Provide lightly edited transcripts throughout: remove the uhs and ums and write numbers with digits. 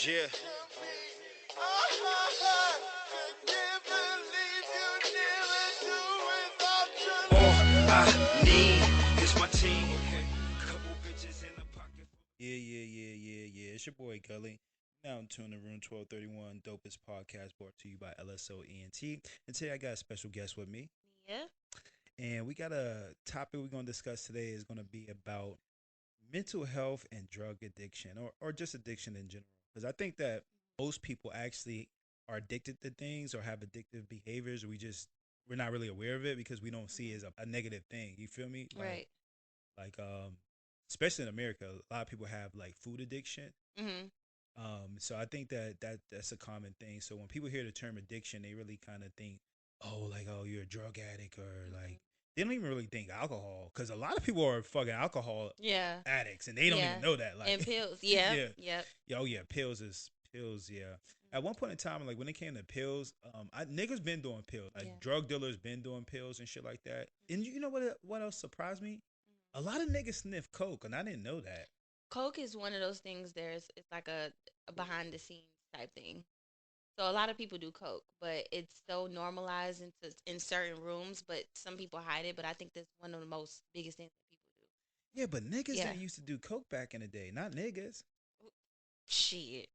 Yeah. All I need is my team. Couple bitches in the pocket. Yeah. It's your boy Gully. Now I'm tuning in room 1231, dopest podcast brought to you by LSO ENT. And today I got a special guest with me. Yeah. And we got a topic we're going to discuss today is going to be about mental health and drug addiction or just addiction in general. Because I think that most people actually are addicted to things or have addictive behaviors. We're not really aware of it because we don't see it as a negative thing. You feel me? Right. Like especially in America, a lot of people have like food addiction. Mhm. So I think that's a common thing. So when people hear the term addiction, they really kind of think, oh, like, oh, you're a drug addict, or Mhm. like they don't even really think alcohol, because a lot of people are fucking alcohol Yeah. addicts and they don't even Yeah. know that. And Like, pills. Yep. yeah, Yep. yeah, oh yeah, pills. Yeah. At one point in time, like when it came to pills, niggas been doing pills. Like Yeah. drug dealers been doing pills and shit like that. And you know what else surprised me? A lot of niggas sniff coke, and I didn't know that. Coke is one of those things. It's like a behind the scenes type thing. So a lot of people do coke, but it's so normalized in certain rooms. But some people hide it. But I think that's one of the most biggest things that people Yeah, but niggas do. Yeah. didn't used to do coke back in the day. Not niggas. Shit.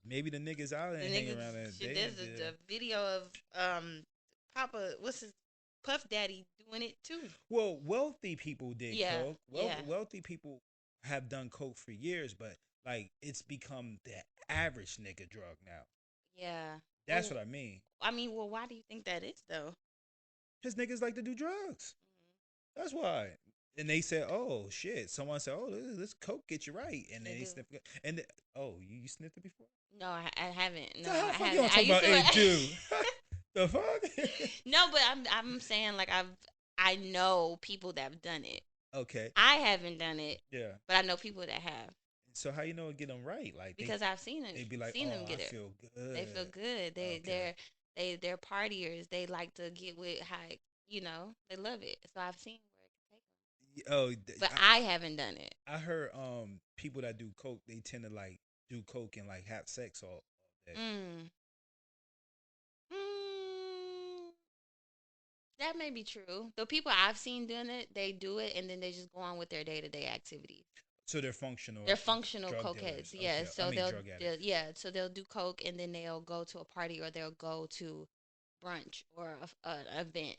Maybe the niggas out there The hanging niggas. around that Shit. they There's did. a video of Papa. What's his Puff Daddy doing it too. Well, wealthy people did Yeah. coke. Yeah. Wealthy people have done coke for years, but like it's become the average nigga drug now. Yeah. That's Well, what I mean. I mean, well, why do you think that is though? His niggas like to do drugs. Mhm. That's why. And they said, "Oh shit!" Someone said, "Oh, this coke get you right," and then They they do. sniffed it. And oh, you sniffed it before? No, I haven't. So No, how the I fuck you gonna haven't. I talk used about to. it do? The fuck? No, but I'm saying like I know people that have done it. Okay. I haven't done it, Yeah. but I know people that have So how you know it get them right? Like because I've seen it, they be like, seen "Oh, them I get it. feel They feel good." good. Okay. They're partiers. They like to get with high. They love it. So I've seen where it can take Oh, them, but I haven't done it. I heard people that do coke, they tend to like do coke and like have sex all day. Mm. Mm. That may be true. The people I've seen doing it, they do it and then they just go on with their day to day activities. So they're functional They're functional drug cokeheads, dealers. yeah. Okay, I So mean drug addicts. so they'll do coke and then they'll go to a party or they'll go to brunch or an event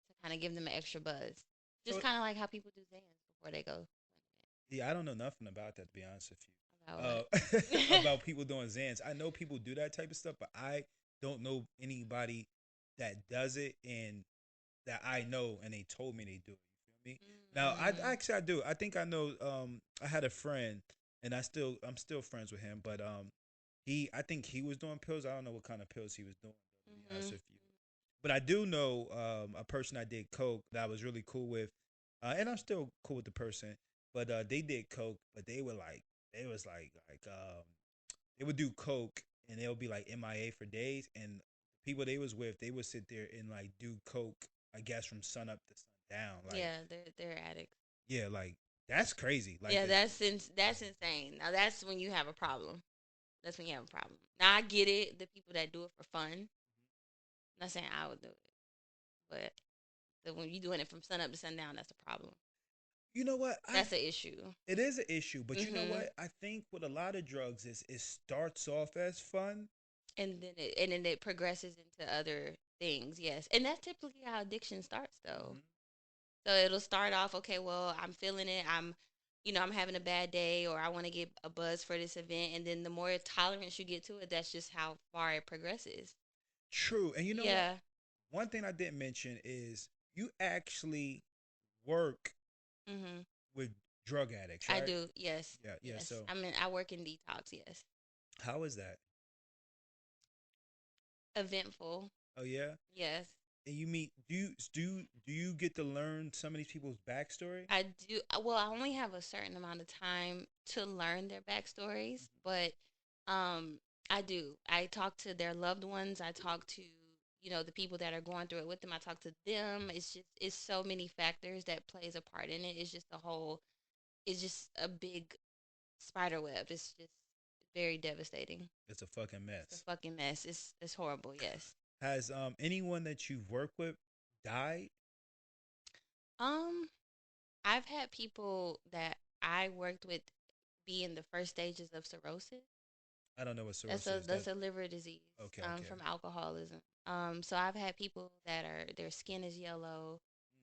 to kind of give them an extra buzz. Just So kind of like how people do Zans before they go to an yeah, I don't know nothing about that, to be honest with you. event. About what? About people doing Zans. I know people do that type of stuff, but I don't know anybody that does it and that I know and they told me they do it. You feel me? Now Mm, I do. I think I know I had a friend and I'm still friends with him, but I think he was doing pills. I don't know what kind of pills he was doing, to be honest mm-hmm. with you. But I do know a person I did coke that I was really cool with, and I'm still cool with the person. But they did coke, but they was they would do coke and they would be like MIA for days, and people they was with they would sit there and like do coke, I guess from sun up to sundown. Like Yeah, they're addicts. yeah, like that's crazy. Like Yeah, the that's insane. Now that's when you have a problem. That's when you have a problem. Now I get it. The people that do it for fun. I'm not saying I would do it, but when you're doing it from sun up to sundown, that's a problem. you know what That's an issue. it is an issue, but you know Hmm. what I think with a lot of drugs is it starts off as fun. And then it progresses into other things. Yes, and that's typically how addiction starts, though. Hmm. So it'll start off, okay, well, I'm feeling it. I'm having a bad day, or I want to get a buzz for this event, and then the more tolerance you get to it, that's just how far it progresses. True, and you know what? Yeah. One thing I didn't mention is you actually work Hmm. with drug addicts, I right? do. Yes. Yeah, yeah. Yes. So I work in detox. Yes. how is that? Eventful. Oh yeah. Yes. And you meet do you get to learn some of these people's backstory? I do. Well, I only have a certain amount of time to learn their backstories, but um, I do. I talk to their loved ones. I talk to the people that are going through it with them. I talk to them. It's so many factors that plays a part in it. It's just a whole. It's just a big spider web. It's just very devastating. It's a fucking It's mess. a fucking mess. It's horrible. Yes. Has anyone that you've worked with died? Um, I've had people that I worked with be in the first stages of cirrhosis. I don't know what cirrhosis is. That's That a liver disease okay, okay. from alcoholism. So I've had people that are their skin is yellow,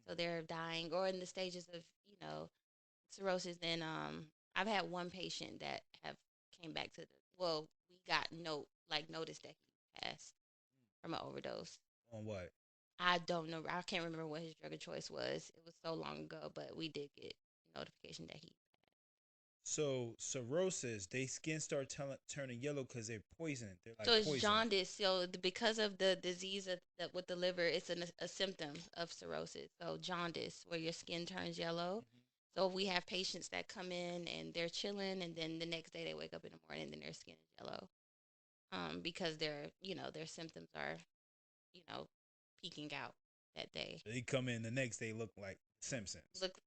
so they're dying, or in the stages of cirrhosis. Then I've had one patient that have came back to the well, we got notice that he passed from an overdose. On what? I don't know. I can't remember what his drug of choice was. It was so long ago, but we did get notification that he. So cirrhosis, they skin start turning yellow because they're poisoned. They're So like it's poison. jaundice. So because of the disease with the liver, it's a symptom of cirrhosis. So jaundice, where your skin turns yellow. Mhm. So we have patients that come in and they're chilling, and then the next day they wake up in the morning and their skin is yellow. Because their symptoms are you know peaking out that day. They come in the next day look like Simpsons. Look,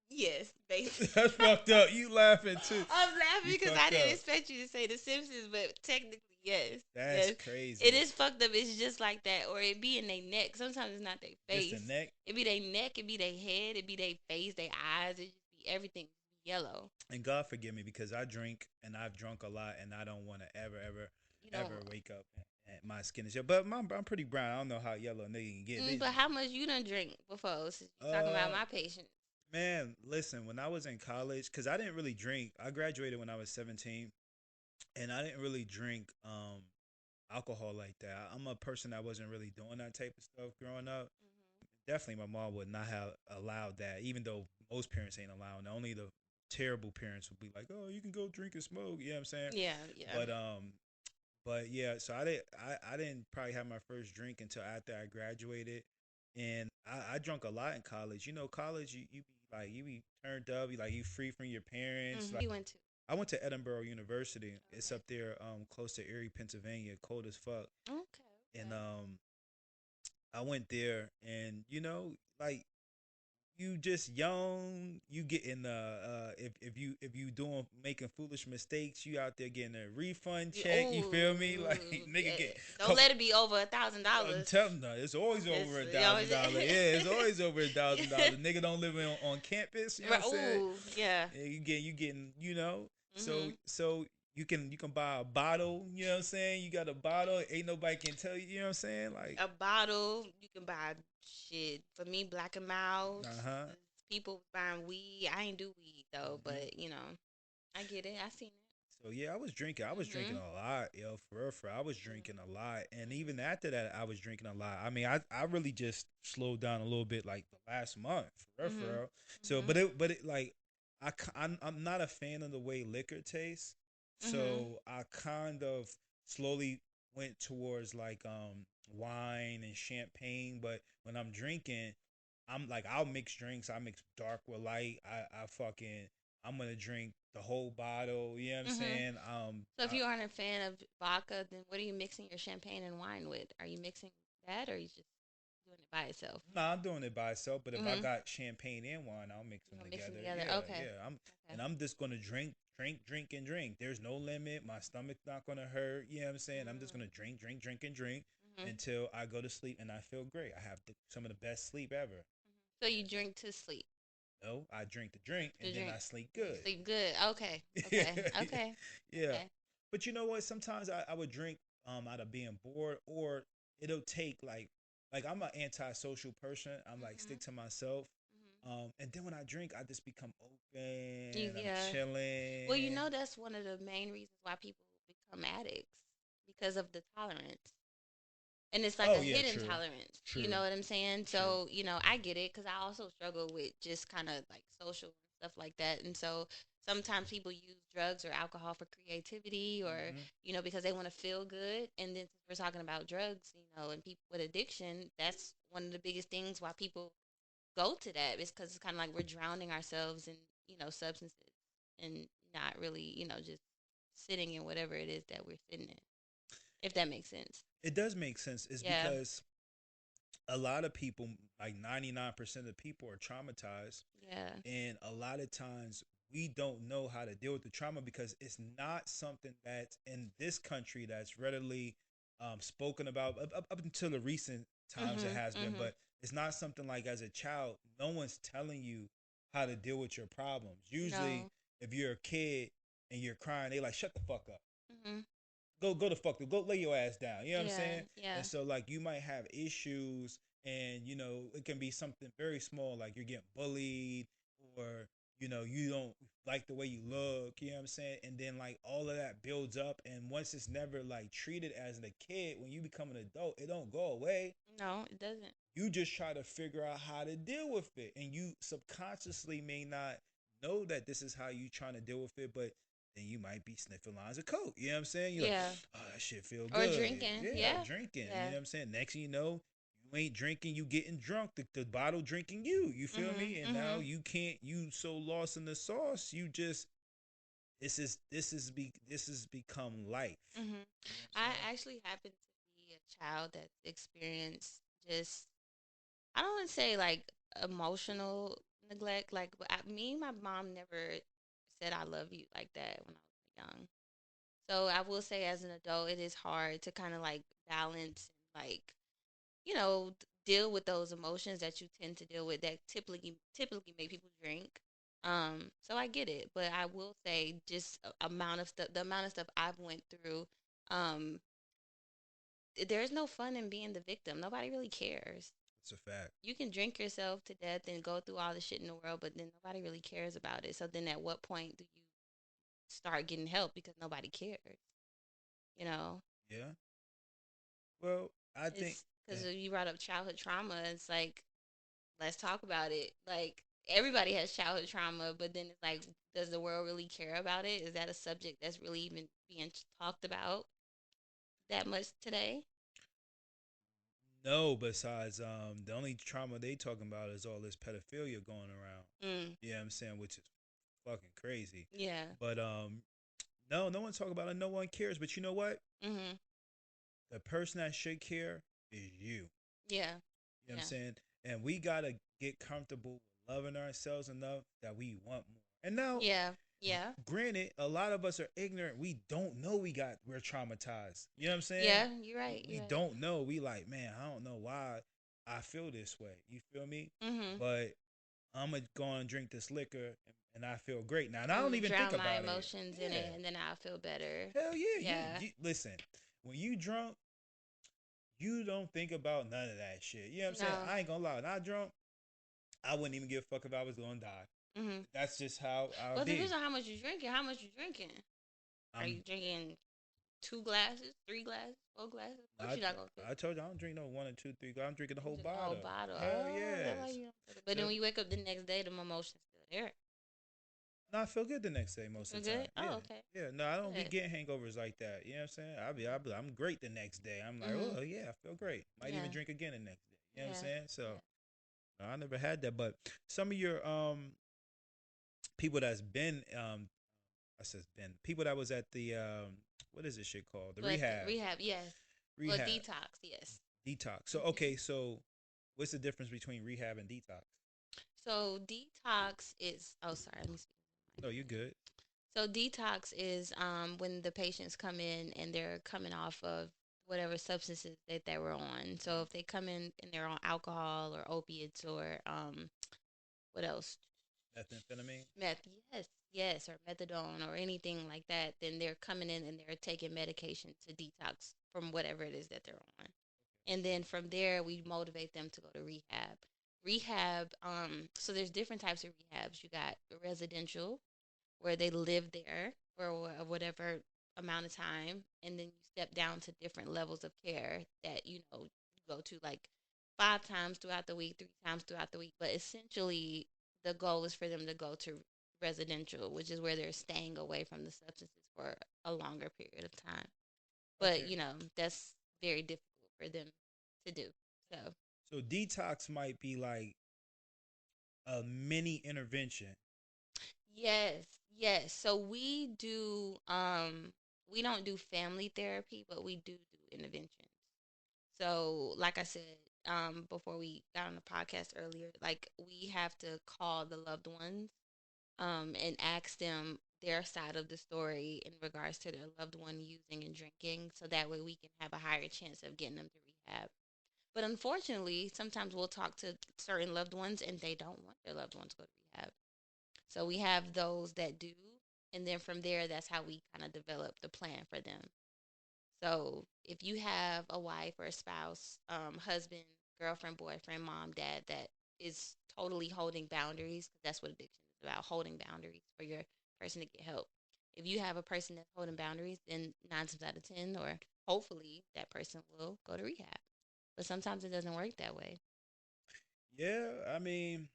yes, That's basically. fucked up. You laughing too? I'm laughing You because I fucked didn't up. expect you to say The Simpsons, but technically, yes, That's yes, it crazy. is fucked up. It's just like that, or it be in their neck. Sometimes it's not their Just the face. neck. It be their neck. It be their head. It be their face. Their eyes. It just be everything yellow. And God forgive me because I drink and I've drunk a lot and I don't want to You know. ever wake up and my skin is yellow. But I'm pretty brown. I don't know how yellow they can get. They, But how much you done drink before? Since you talking about uh, my patient. man, listen. When I was in college, because I didn't really drink. I graduated when I was 17, and I didn't really drink alcohol like that. I'm a person that wasn't really doing that type of stuff growing up. Definitely, my mom would not have allowed that, even though most parents ain't allowing. Only the terrible parents would be like, "Oh, you can go drink and smoke." You know what I'm saying? Yeah, yeah. But yeah. So I didn't probably have my first drink until after I graduated, and I drunk a lot in college. You know, college you be like you be turned up. You free from your parents. Like You went to. I went to Edinburgh University. It's Okay. up there, close to Erie, Pennsylvania. Cold as fuck, Okay. and Okay. I went there, and like you just young, you getting if you doing making foolish mistakes, you out there getting a refund check. You feel me? Oh, Like nigga yeah. get Don't couple. let it be over $1,000. Tell them no, it's always It's over a you thousand always dollars. Yeah, it's always over a yeah. thousand dollars. Nigga don't live on campus. You know what Right. I'm saying? Ooh, yeah. Yeah, you getting so Mhm. you can buy a bottle. You know what I'm saying? You got a bottle. Ain't nobody can tell you. You know what I'm saying? Like A bottle you can buy shit for me. Black and Miles. uh-huh. People buying weed. I ain't do weed though, hmm but I get it. I seen So yeah, I was drinking. I it. was drinking Mhm. a lot, yo, for real. I was drinking a lot, and even Mhm. after that, I was drinking a lot. I mean, I really just slowed down a little bit, like the last month, for Mhm. real. So, Mhm. but it like, I'm not a fan of the way liquor tastes. Mhm. So I kind of slowly went towards like wine and champagne. But when I'm drinking, I'm like I'll mix drinks. I mix dark with light. I fucking I'm gonna drink the whole bottle. You know what I'm Mhm. saying? So if you aren't a fan of vodka, then what are you mixing your champagne and wine with? Are you mixing that, or are you just doing it by itself? Nah, I'm doing it by itself. But if I Mhm. got champagne and wine, I'll mix You them gonna mix them together. together? Yeah, Okay. yeah. Okay. I'm just gonna drink, and drink. There's no limit. My stomach's not gonna hurt. You know what I'm saying? I'm just Mm. gonna drink, and drink Mhm. until I go to sleep and I feel great. I have some of the best sleep ever. So you Yeah. drink to sleep. No, I drink the drink To and then drink. I sleep And you good. sleep good. Okay. Yeah, Okay. Okay. yeah. Okay. But you know what? Sometimes I would drink out of being bored, or it'll take like I'm an antisocial person. I'm like Mhm. stick to myself. Mhm. And then when I drink, I just become open. I'm Yeah. Well, chilling. that's one of the main reasons why people become addicts because of the tolerance. And it's like Oh a yeah, hidden true, tolerance. You true, know what I'm saying? true. So, I get it because I also struggle with just kind of like social and stuff like that. And so sometimes people use drugs or alcohol for creativity or, hmm because they want to feel good. And then since we're talking about drugs, and people with addiction, that's one of the biggest things why people go to that is because it's kind of like we're drowning ourselves in, substances and not really, just sitting in whatever it is that we're sitting in, if that makes sense. It does make sense. It's Yeah. because a lot of people, like 99% of people, are traumatized. Yeah. And a lot of times we don't know how to deal with the trauma because it's not something that's in this country that's readily spoken about up until the recent times it Mhm. has been. Mhm. But it's not something like as a child, no one's telling you how to deal with your problems. Usually, No. if you're a kid and you're crying, they like shut the fuck up, Mhm. go the fuck, go lay your ass down. You know what I'm Yeah. saying? Yeah. And so like you might have issues, and it can be something very small, like you're getting bullied, or you don't like the way you look. You know what I'm saying? And then like all of that builds up, and once it's never like treated as a kid, when you become an adult, it don't go away. No, it doesn't. You just try to figure out how to deal with it, and you subconsciously may not know that this is how you trying to deal with it, but then you might be sniffing lines of coke. You know what I'm saying? You're like, Yeah. oh, that shit feel Or good. drinking. Yeah, Yeah. drinking. You know Yeah. what I'm saying? Next thing you know, you ain't drinking, you getting drunk. The bottle drinking you. You feel Mhm. me? And now Mhm. you can't. You so lost in the sauce. You just this is become life. Mhm. You know what I'm I saying? actually happen to be a child that experienced just, I don't want to say like emotional neglect. Like, but me, my mom never said I love you like that when I was young. So I will say, as an adult, it is hard to kind of like balance and like, deal with those emotions that you tend to deal with that typically make people drink. So I get it, but I will say just amount of stuff, the amount of stuff I've went through. Um, there's no fun in being the victim. Nobody really cares. It's a fact. You can drink yourself to death and go through all the shit in the world, but then nobody really cares about it. So then, at what point do you start getting help because nobody cares? You know, Yeah. Well, I think. it's because you brought up childhood trauma. It's like, let's talk about it. Like, everybody has childhood trauma, but then it's like, does the world really care about it? Is that a subject that's really even being talked about that much today? No, besides the only trauma they talking about is all this pedophilia going around. Mm, You know what I'm saying? Which is fucking crazy. yeah. But no, no one talk about it, no one cares. But you know what? Mhm. The person that should care is you. Yeah. You know what I'm Yeah. saying? And we gotta get comfortable with loving ourselves enough that we want more. And now, Yeah. Yeah. granted, a lot of us are ignorant. We don't know we're traumatized. You know what I'm saying? Yeah. You're right. We You're right. don't know. We like, man, I don't know why I feel this way. You feel me? Mhm. But I'm gonna go and drink this liquor, and I feel great now. And I I'm don't gonna even think drown my about it. emotions in Yeah, it, and then I'll feel better. hell yeah. Yeah. You listen. When you drunk, you don't think about none of that shit. You know what I'm saying? No. I ain't gonna lie. When I drunk, I wouldn't even give a fuck if I was gonna die. Mhm. That's just how I'll Well, it depends be. on how much you're drinking. How much you drinking? Are I'm. you drinking 2 glasses, 3 glasses, 4 glasses? Of course I, you're not gonna feel I told you I don't drink no one or two, three. I'm drinking the You whole drink the whole bottle. bottle. Hell Oh, that's why yes. you don't feel it. But then The, when you wake up the next day, the emotion's still there. no, I feel good the next day You most feel of the time. good? Yeah, Oh, okay. yeah. No, I don't be Good. getting hangovers like that. You know what I'm saying? I'm great the next day. I'm like, Mhm. oh yeah, I feel great. Might even Yeah. drink again the next day. You know what I'm Yeah. saying? So Yeah. no, I never had that. But some of your people that's been I says been people that was at the what is this shit called? The But the rehab. rehab, yes. Well, Rehab. detox, yes. Detox. So Mhm. okay, so what's the difference between rehab and detox? So detox is. Oh, sorry. Let me speak. Oh, you good. So detox is when the patients come in and they're coming off of whatever substances that they were on. So if they come in and they're on alcohol or opiates or what else? Methamphetamine. Meth, yes, yes, or methadone or anything like that, then they're coming in and they're taking medication to detox from whatever it is that they're on. And then from there, we motivate them to go to rehab. Rehab, so there's different types of rehabs. You got residential, where they live there for whatever amount of time, and then you step down to different levels of care that you go to like 5 times throughout the week, 3 times throughout the week. But essentially, the goal is for them to go to residential, which is where they're staying away from the substances for a longer period of time. But Okay. that's very difficult for them to do. So So detox might be like a mini intervention. yes, yes. So we don't do family therapy, but we do interventions. So like I said, before we got on the podcast earlier, like we have to call the loved ones and ask them their side of the story in regards to their loved one using and drinking, so that way we can have a higher chance of getting them to rehab. But unfortunately, sometimes we'll talk to certain loved ones and they don't want their loved ones to go to rehab. So we have those that do, and then from there, that's how we kind of develop the plan for them. So if you have a wife or a spouse, husband, girlfriend, boyfriend, mom, dad that is totally holding boundaries, because that's what addiction is about, holding boundaries for your person to get help. If you have a person that's holding boundaries, then 9 times out of 10, or hopefully that person will go to rehab. But sometimes it doesn't work that way. Yeah, I mean,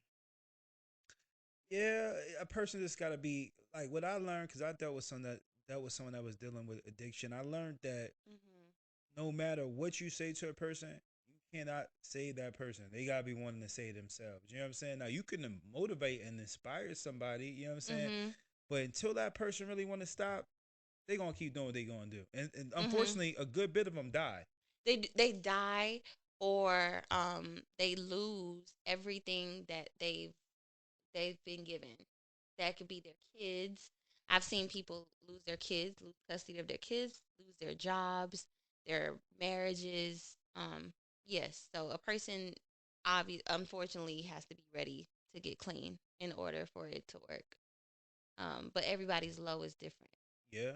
yeah, a person just got to be like what I learned because I dealt with someone that was dealing with addiction. I learned that Mhm. no matter what you say to a person, you cannot save that person. They gotta be wanting to save themselves. You know what I'm saying? Now you can motivate and inspire somebody. You know what I'm saying? Mhm. But until that person really want to stop, they gonna keep doing what they gonna do. And Mhm. unfortunately, a good bit of them die. They die, or they lose everything that they've been given. That could be their kids. I've seen people lose their kids, lose custody of their kids, lose their jobs, their marriages. Yes. So a person, unfortunately, has to be ready to get clean in order for it to work. But everybody's low is different. Yeah.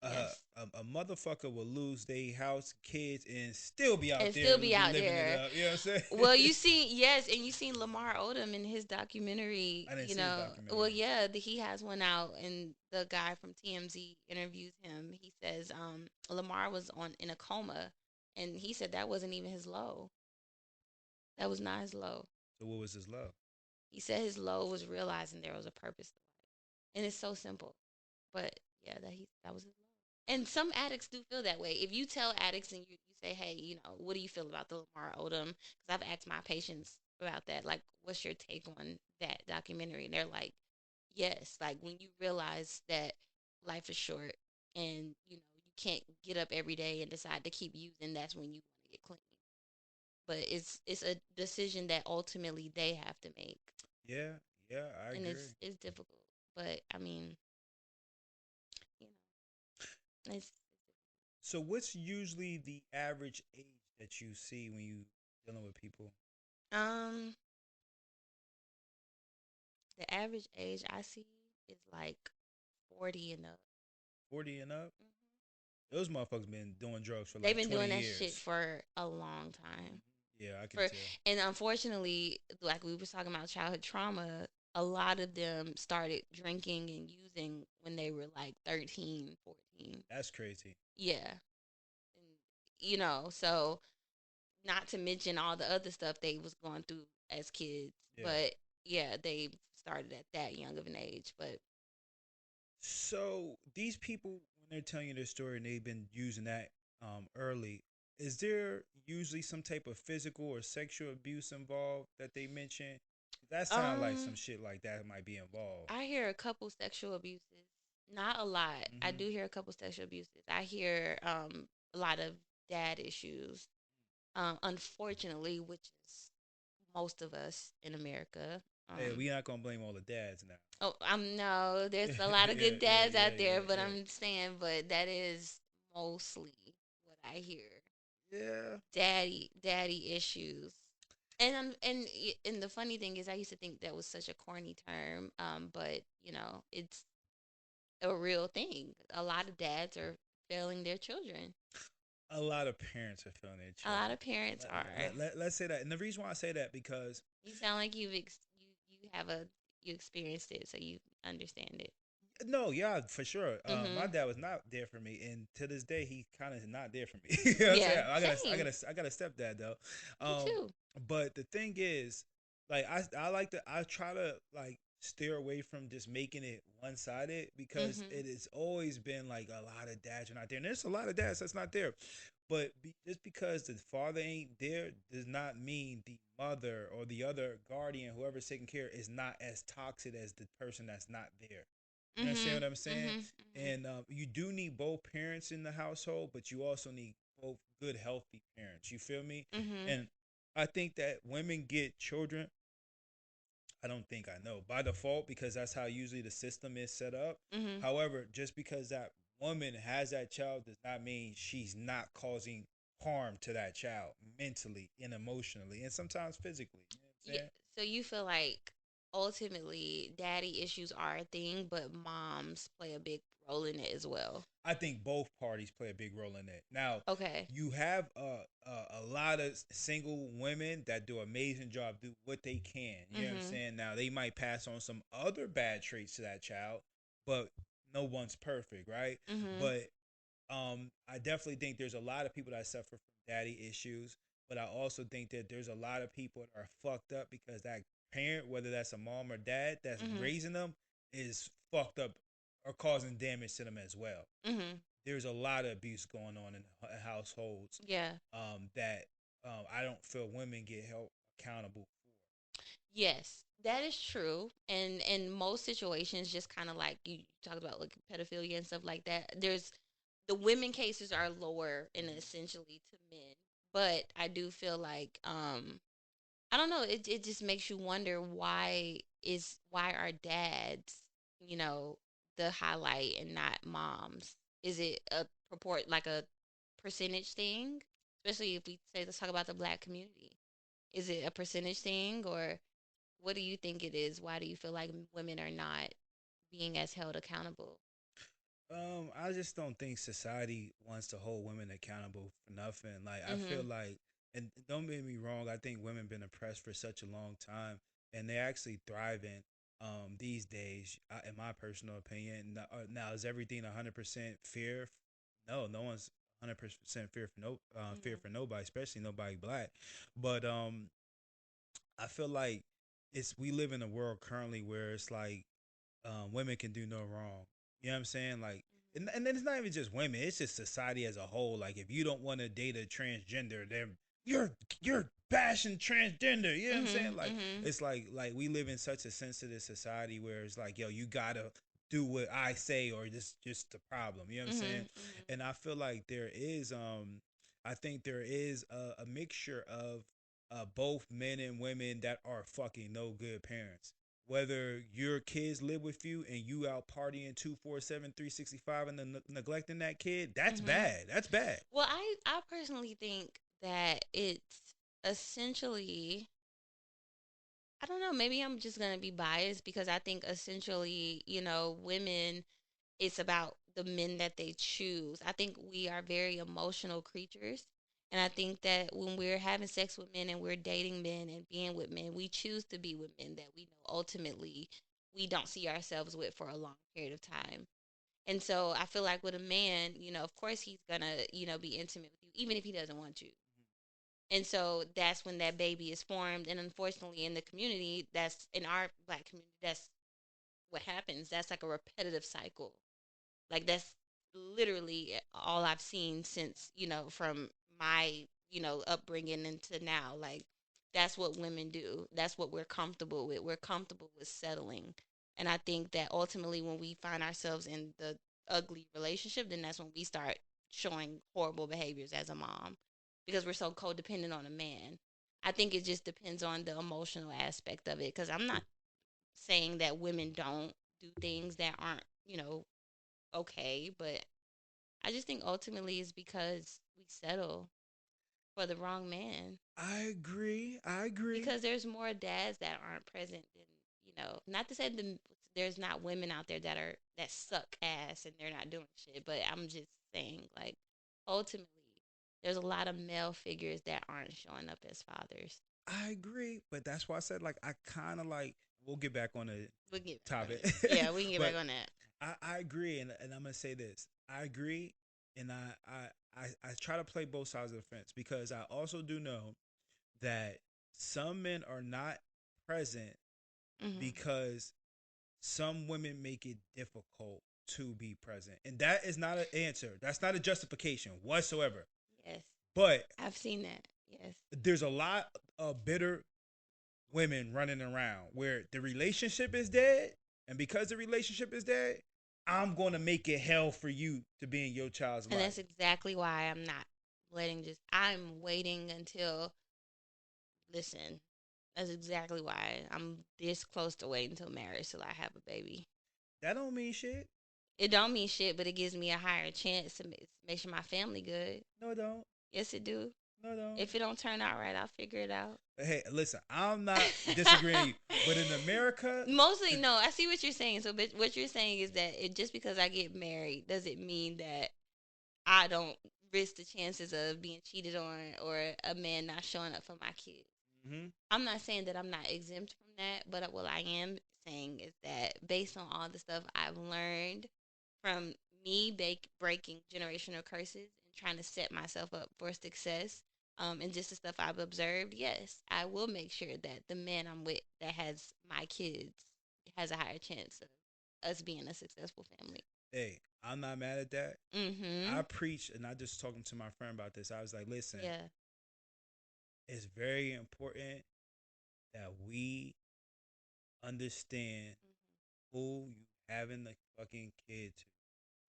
Yes. A motherfucker will lose their house, kids, and still be out And there still be out living it there. up. You know what I'm saying? Well, you see, yes, and you seen Lamar Odom in his documentary. I didn't You see his know, well, documentary. yeah, he has one out, and the guy from TMZ interviews him. He says, Lamar was on in a coma, and he said that wasn't even his low. That was not his low. So what was his love? He said his low was realizing there was a purpose to life, and it's so simple. But yeah, that was his low. And some addicts do feel that way. If you tell addicts and you say, hey, what do you feel about the Lamar Odom? Because I've asked my patients about that. Like, what's your take on that documentary? And they're like, yes. Like, when you realize that life is short and, you can't get up every day and decide to keep using, that's when you want to get clean. But it's a decision that ultimately they have to make. Yeah, yeah, I And agree. it's difficult. But, I mean, you it's So what's usually the average age that you see when you dealing with people? um the average age I see is like 40 and up. 40 and up? Hmm. Those motherfuckers been doing drugs for They've like been 20 doing that shit years. for a long time. Yeah, I can For tell. And unfortunately, like we were talking about childhood trauma, a lot of them started drinking and using when they were like 13, 14. That's crazy. Yeah. And, so not to mention all the other stuff they was going through as kids, Yeah. but yeah, they started at that young of an age, but So these people, when they're telling you their story and they've been using that early, is there usually some type of physical or sexual abuse involved that they mention? That sounds like some um shit like that might be involved. I hear a couple sexual abuses. Not a lot. I Hmm. do hear a couple sexual abuses. I hear a lot of dad issues. Unfortunately, which is most of us in America. Hey, we not gonna blame all the dads now. Oh, I'm no. Yeah, There's a lot of yeah, good yeah, dads yeah, out there, yeah, but yeah. I'm saying, but that is mostly what I hear. Yeah, Daddy issues. And the funny thing is, I used to think that was such a corny term, but it's a real thing. A lot of dads are failing their children. a lot of parents are feeling their A lot children. of parents are. Let's say that, and the reason why I say that because You sound like you experienced it, so you understand it. no, yeah, for sure. My Mhm. dad was not there for me, and to this day, he kind of not there for me. You know what I'm saying? Yeah. Same. I got a stepdad though. Me too. But the thing is, like, I like to, I try to like steer away from just making it one sided because Mhm. it has always been like a lot of dads are not there, and there's a lot of dads that's not there. But just because the father ain't there does not mean the mother or the other guardian, whoever's taking care, is not as toxic as the person that's not there. You understand Mhm. what I'm saying? Mhm. Mhm. And you do need both parents in the household, but you also need both good, healthy parents. You feel me? Mhm. And I think that women get children. I don't think I know by default because that's how usually the system is set up. Mhm. However, just because that woman has that child does not mean she's not causing harm to that child mentally and emotionally and sometimes physically. You know what I'm Yeah. saying? So you feel like ultimately daddy issues are a thing, but moms play a big role in it as well. I think both parties play a big role in it. Now, Okay. you have a lot of single women that do an amazing job, do what they can. You know what I'm Mhm. saying? Now, they might pass on some other bad traits to that child, but no one's perfect, right? Mhm. But I definitely think there's a lot of people that suffer from daddy issues, but I also think that there's a lot of people that are fucked up because that parent, whether that's a mom or dad that's Mhm. raising them, is fucked up or causing damage to them as well. Mhm. There's a lot of abuse going on in households Yeah. that I don't feel women get held accountable Yes, that is true. And in most situations, just kind of like you talked about, like pedophilia and stuff like that. There's the women cases are lower for. in essentially to men, but I do feel like I don't know. It just makes you wonder why are dads, you know, the highlight and not moms? Is it a purport like a percentage thing? Especially if we say let's talk about the black community. Is it a percentage thing or what do you think it is? Why do you feel like women are not being as held accountable? I just don't think society wants to hold women accountable for nothing. Like I feel Mhm. like, and don't get me wrong, I think women been oppressed for such a long time, and they're actually thriving these days. In my personal opinion, now is everything 100% fear? No, no one's 100% fear for fear Mhm. for nobody, especially nobody black. But I feel like we live in a world currently where it's like women can do no wrong. You know what I'm saying? Like, and then it's not even just women; it's just society as a whole. Like, if you don't want to date a transgender, then you're you're bashing transgender. You know what I'm saying? Mhm. Like, Mhm. it's like we live in such a sensitive society where it's like, yo, you gotta do what I say, or this just the problem. You know what I'm saying? Mhm. Mhm. And I feel like I think there is a mixture of both men and women that are fucking no good parents, whether your kids live with you and you out partying 247 365 and then neglecting that kid, that's Mhm. bad. That's bad. Well, I personally think that it's essentially I don't know, maybe I'm just going to be biased because I think essentially, women it's about the men that they choose. I think we are very emotional creatures. And I think that when we're having sex with men and we're dating men and being with men, we choose to be with men that we know ultimately we don't see ourselves with for a long period of time. And so I feel like with a man, of course he's gonna, be intimate with you, even if he doesn't want to. And so that's when that baby is formed. And unfortunately, in the community, that's in our black community, that's what happens. That's like a repetitive cycle. Like that's literally all I've seen since, from my, upbringing into now. Like that's what women do. That's what we're comfortable with. We're comfortable with settling. And I think that ultimately when we find ourselves in the ugly relationship, then that's when we start showing horrible behaviors as a mom because we're so codependent on a man. I think it just depends on the emotional aspect of it because I'm not saying that women don't do things that aren't, okay, but I just think ultimately it's because we settle for the wrong man. I agree. I agree. Because there's more dads that aren't present than, not to say there's not women out there that suck ass and they're not doing shit, but I'm just saying like ultimately there's a lot of male figures that aren't showing up as fathers. I agree. But that's why I said, like, I kind of like, we'll get back on the We can get back on topic. it. Yeah, we can get back But on that. I agree. And I'm going to say this I agree. And I try to play both sides of the fence because I also do know that some men are not present Mhm. because some women make it difficult to be present. And that is not an answer. That's not a justification whatsoever. Yes. But I've seen that. Yes. there's a lot of bitter women running around where the relationship is dead. And because the relationship is dead, I'm going to make it hell for you to be in your child's And life. that's exactly why I'm waiting until, listen, That's exactly why I'm this close to waiting until marriage till I have a baby. That don't mean shit. It don't mean shit, but it gives me a higher chance to make sure my family good. No, it don't. Yes, it do. No, it don't. If it don't turn out right, I'll figure it out. Hey, listen, I'm not disagreeing you, but in America, Mostly, the, no. I see what you're saying. So, but what you're saying is that just because I get married doesn't mean that I don't risk the chances of being cheated on or a man not showing up for my kids. mm-hmm. I'm not saying that I'm not exempt from that, but what I am saying is that based on all the stuff I've learned from me breaking generational curses and trying to set myself up for success, and just the stuff I've observed, yes, I will make sure that the man I'm with that has my kids has a higher chance of us being a successful family. Hey, I'm not mad at that. I Mm-hmm. preach, and I just talking to my friend about this. I was like, listen, Yeah. it's very important that we understand who you having the fucking kid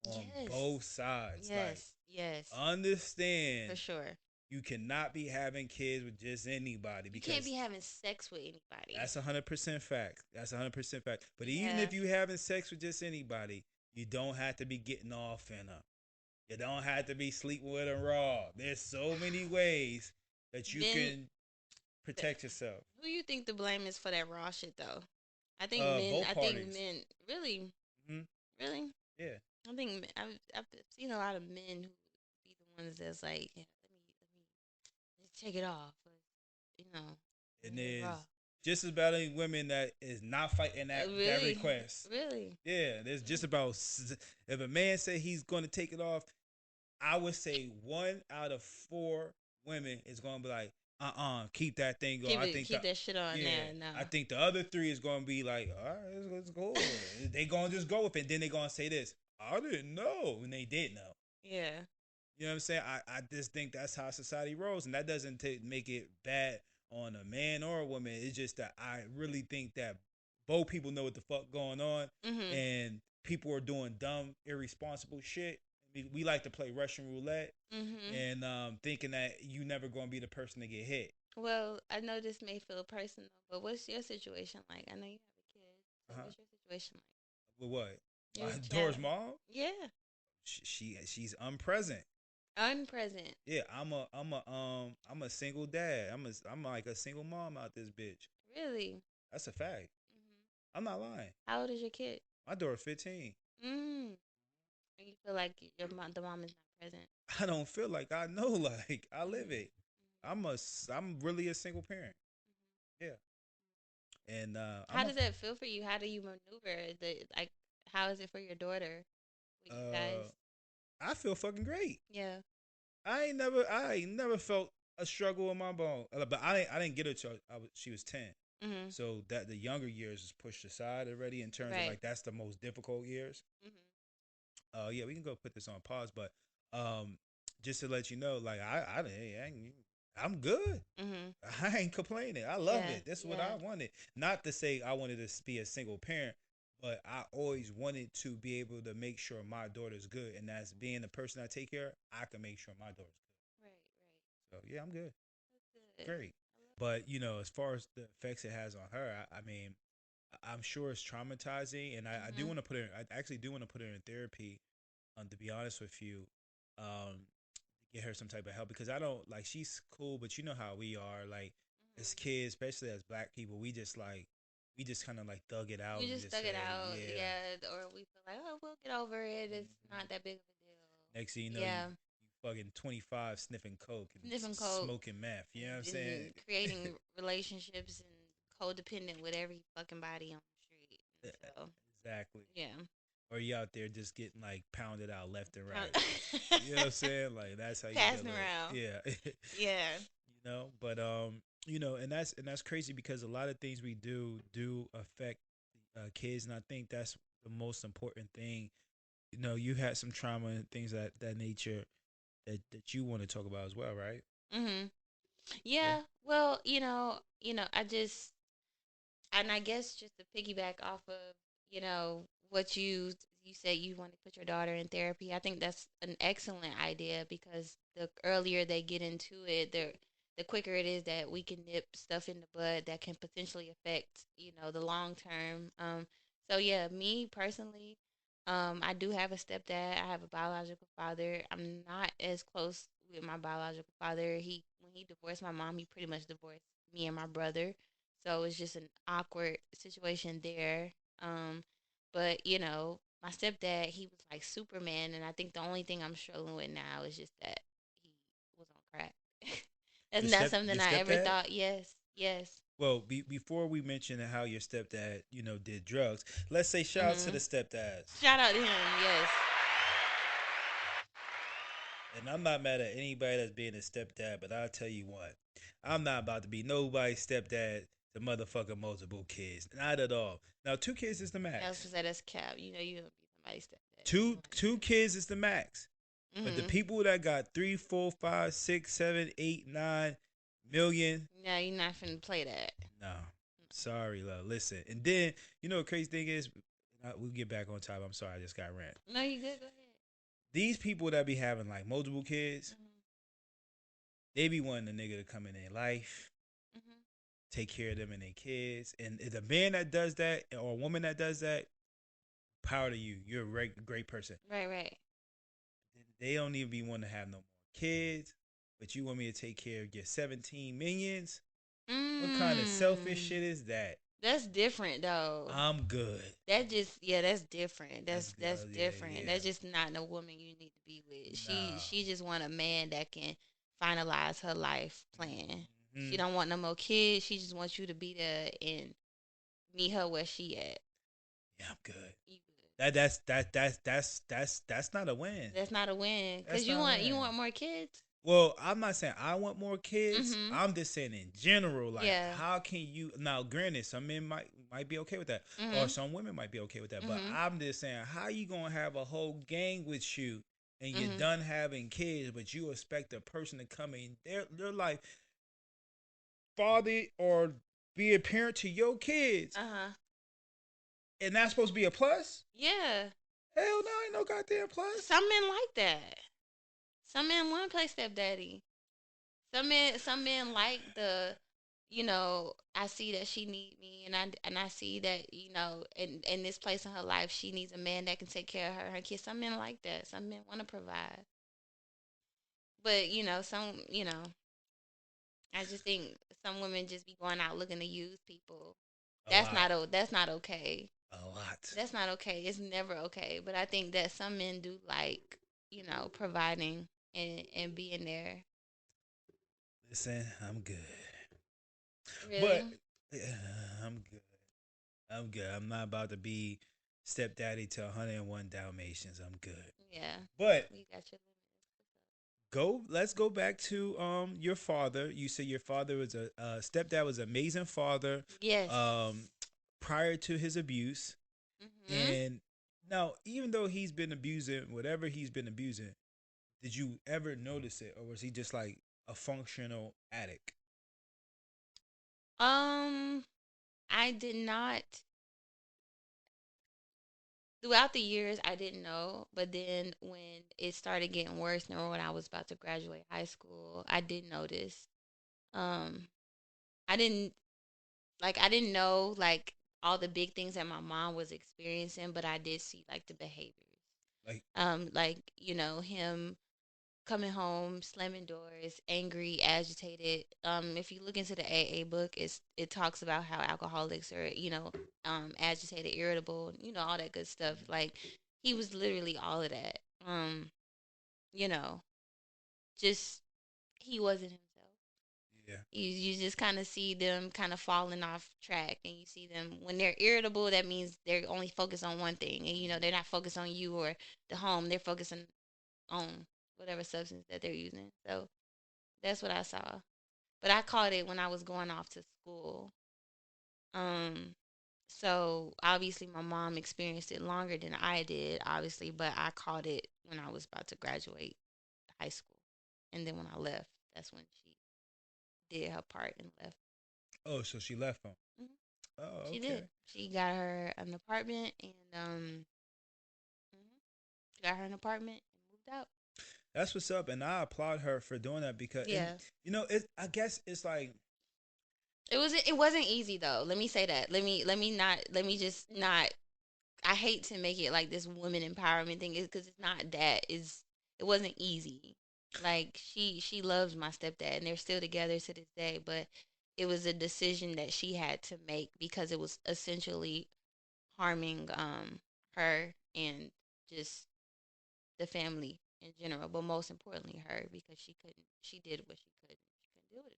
to on Yes. both sides. Like, Yes. Yes. For understand sure. you cannot be having kids with just anybody You can't because be having sex with anybody. that's 100% fact. That's 100% fact. But even Yeah. if you having sex with just anybody, you don't have to be getting off in them. You don't have to be sleeping with them raw. There's so many ways that you Men, can protect yourself. who you think the blame is for that raw shit though? I think men. Both I think parties. men. Really, Hmm. really. Yeah. I think I've seen a lot of men who be the ones that's like, yeah, let's take it off. You know, let And me get raw. there's just as about any women that is not fighting that Really, request. really. Yeah, there's just Mm. about if a man say he's going to take it off, I would say 1 out of 4 women is going to be like, keep that thing going. Keep I it, think keep that that shit on yeah, there. No. I think the other 3 is going to be like, all right, let's go. They going to just go with it. Then they going to say this, I didn't know, and they did know. Yeah. You know what I'm saying? I just think that's how society rolls, and that doesn't make it bad on a man or a woman. It's just that I really think that both people know what the fuck going on, Mhm. and people are doing dumb, irresponsible shit. We like to play Russian roulette, Mhm. and thinking that you never gonna be the person to get hit. Well, I know this may feel personal, but what's your situation like? I know you have a kid, so Uh-huh. what's your situation With what? like? Your Dora's child. mom? Yeah. She's unpresent. Unpresent. Yeah, I'm a single dad. I'm like a single mom out this bitch. Really? That's a fact. Hmm. I'm not lying. How old is your kid? My daughter 15. Mm. And you feel like the mom is not present. I don't feel like I know like I live Hmm. it. I'm really a single parent. Yeah. And I'm How a does that feel for you? How do you maneuver the like? How is it for your daughter with you guys? uh I feel fucking great. Yeah. I ain't never felt a struggle in my bone. But I didn't get her till she was 10. Mhm. So that the younger years is pushed aside already in terms of Right. like that's the most difficult years. Mhm. Yeah, we can go put this on pause, but um, just to let you know, like I'm good. Mhm. I ain't complaining. I love Yeah. it. This is what Yeah. I wanted. Not to say I wanted to be a single parent, but I always wanted to be able to make sure my daughter's good, and as being the person I take care of, I can make sure my daughter's Right. Right. good. So yeah, I'm good. That's good. Great. But as far as the effects it has on her, I mean, I'm sure it's traumatizing, and I do Mhm. want to put her. I actually do want to put her in therapy. To be honest with you, um, get her some type of help because I don't like she's cool, but you know how we are. Like as Mhm. kids, especially as Black people, we just kind of like thug it out We and just just stuck it say, out, yeah. yeah, or we feel like, oh, we'll get over it. It's not that big of a Next thing you deal. know, Yeah, you fucking 25 sniffing coke and sniffing coke smoking meth. You know what I'm saying? and creating relationships and codependent with every fucking body on the street. And so, Exactly. yeah, Or you out there just getting like pounded out left and Pound- right. You know what I'm saying? Like that's how you deal passing with it. around. Yeah. Yeah. But and that's crazy because a lot of things we do affect kids, and I think that's the most important thing. You had some trauma and things that nature that you want to talk about as well, right? Mhm. Yeah. Yeah. Well, I just and I guess just to piggyback off of what you said you want to put your daughter in therapy. I think that's an excellent idea because the earlier they get into it, the quicker it is that we can nip stuff in the bud that can potentially affect, the long term. So yeah, me personally, I do have a stepdad. I have a biological father. I'm not as close with my biological father. He when he divorced my mom, he pretty much divorced me and my brother. So it's just an awkward situation there. Um, but my stepdad, he was like Superman, and I think the only thing I'm struggling with now is just that he was on crack. That's not Your something I ever stepdad? thought. Yes, yes. Well, before we mention how your stepdad, did drugs, let's say shout out to the Mhm. stepdads. Shout out to him. Yes. And I'm not mad at anybody that's being a stepdad, but I'll tell you what, I'm not about to be nobody's stepdad to motherfucking multiple kids. Not at all. Now, 2 kids is the I was max. gonna say that's cap. You gonna be somebody's stepdad. You Two kids is the max. But the Mhm. people that got 3, 4, 5, 6, 7, 8, 9 million, No, you're not finna play that. no. Sorry, love. Listen. And then, the crazy thing is, we'll get back on top. I'm sorry, I just got rant. No, you good. Go ahead. These people that be having like multiple kids, Mhm. they be wanting a nigga to come in their life, Mhm. take care of them and their kids. And the man that does that or a woman that does that, power to you. You're a great person. Right. Right. They don't even be wanting to have no more kids, but you want me to take care of your 17 minions? What kind of selfish Mm. shit is that? That's different though. I'm good. That just yeah, that's different. That's That's good. Yeah, different. yeah. That's just not a woman you need to be with. She Nah. she just want a man that can finalize her life plan. She Hmm. don't want no more kids. She just wants you to be there and meet her where she at. Yeah, I'm good. You good. That's not a win. That's not a win because That's you not a want you win. want more kids. Well, I'm not saying I want more kids. Mhm. I'm just saying in general, like Yeah. how can you now granted some men might be okay with that. Or Mhm. some women might be okay with that. But Mhm. I'm just saying how you gonna have a whole gang with you and you're Mhm. done having kids, but you expect a person to come in their life, father or be a parent to your kids, Uh huh. and that's supposed to be a plus? Yeah. Hell no, ain't no goddamn plus. Some men like that. Some men want to play stepdaddy. Some men like I see that she need me, and I see that in this place in her life she needs a man that can take care of her kids. Some men like that. Some men want to provide, but I just think some women just be going out looking to use people. A lot. That's not okay. A lot. That's not okay. It's never okay. But I think that some men do like providing and being there. Listen, I'm good. But Really? I'm good. I'm good. I'm not about to be stepdaddy to 101 Dalmatians. I'm good. Yeah. But You got your let's go back to your father. You said your father was a stepdad was an amazing father Yes. um prior to his abuse. Mhm. And now even though he's been abusing whatever he's been abusing, did you ever notice it or was he just like a functional addict? Um, I did not throughout the years I didn't know, but then when it started getting worse, or when I was about to graduate high school, I did notice. Um, I didn't I didn't know like all the big things that my mom was experiencing, but I did see like the behaviors. Like Him coming home, slamming doors, angry, agitated. If you look into the AA book, it talks about how alcoholics are, agitated, irritable, all that good stuff. Like he was literally all of that. You know, just he wasn't himself. yeah. You just kind of see them kind of falling off track, and you see them when they're irritable. That means they're only focused on one thing, and they're not focused on you or the home. They're focusing on whatever substance that they're using. So that's what I saw. But I caught it when I was going off to school. Um, so obviously my mom experienced it longer than I did, obviously, but I caught it when I was about to graduate high school. And then when I left, that's when she did her part and left. Oh, so she left him. Hmm. Oh, She did. okay. She got her an apartment and got her an apartment and moved out. That's what's up, and I applaud her for doing that because, and Yeah. I guess it's like, It wasn't easy though. Let me say that. Let me just not I hate to make it like this woman empowerment thing is cuz it's not that. It wasn't easy. Like she loves my stepdad and they're still together to this day, but it was a decision that she had to make because it was essentially harming her and just the family in general, but most importantly her because she did what she could. She couldn't deal with it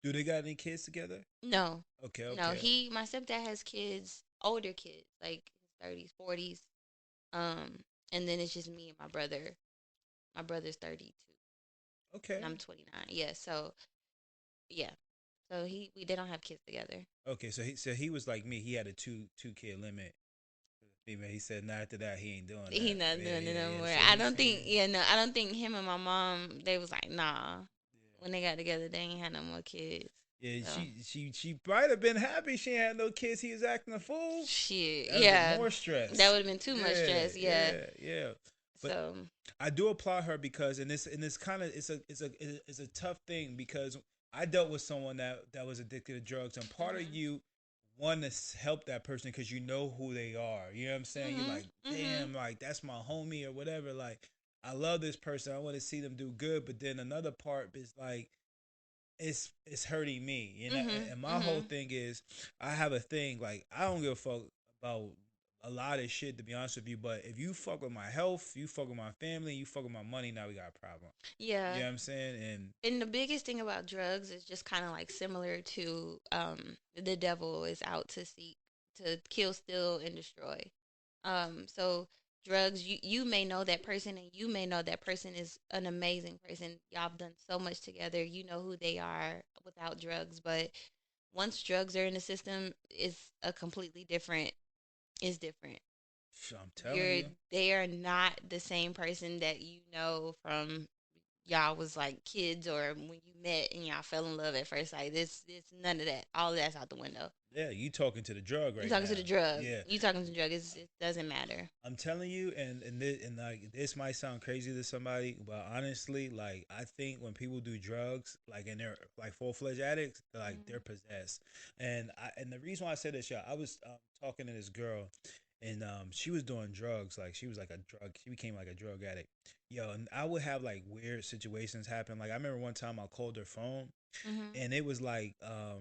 do they got any kids together? no more. Okay, No, okay, my stepdad has kids, older kids, like his 30s, 40s. Um, and then it's just me and my brother. My brother's 32 and okay, I'm 29. Yeah, so yeah. So we they don't have kids together. okay. So he was like me. He had a two kid limit. Female. He said, "Not after that, he ain't doing He that." not Yeah, doing it yeah, no yeah. more. So I he don't think said, yeah, no, I don't think him and my mom they was like, nah. yeah. When they got together, they ain't had no more kids. Yeah, So she might have been happy she had no kids. He was acting a fool. shit. That would have been Yeah. more That stress. would have been too much Yeah, stress, yeah. yeah, yeah. But So I do applaud her because in this kind of it's a tough thing because I dealt with someone that was addicted to drugs, and part of mhm. you want to help that person because you know who they are. You know what I'm saying? You're Mhm. like, Mhm. damn, like that's my homie or whatever. Like I love this person. I want to see them do good. But then another part is like it's hurting me, Mhm. and my whole Mhm. thing is I have a thing like I don't give a fuck about a lot of shit to be honest with you, but if you fuck with my health, you fuck with my family, you fuck with my money, now we got a problem. You Yeah. know what I'm saying? And And the biggest thing about drugs is just kind of like similar to the devil is out to seek to kill, steal, and destroy. So drugs, you may know that person, and you may know that person is an amazing person. Y'all have done so much together. You know who they are without drugs, but once drugs are in the system, it's a completely different. It's different. I'm telling You're you, They are not the same person that you know from y'all was like kids or when you met and y'all fell in love at first sight. This none of that. All of that's out the window. yeah, you talking to the drug You right talking to now. the drug. Yeah, You talking to the drug. It doesn't matter. I'm telling you, and like this might sound crazy to somebody, but honestly, like I think when people do drugs, like and they're like full fledged addicts, like they're Mhm. possessed. And the reason why I said this, y'all, I was talking to this girl, and she was doing drugs, like she was like a drug, she became like a drug addict, yo, and I would have like weird situations happen. Like I remember one time I called her phone Mhm. and it was like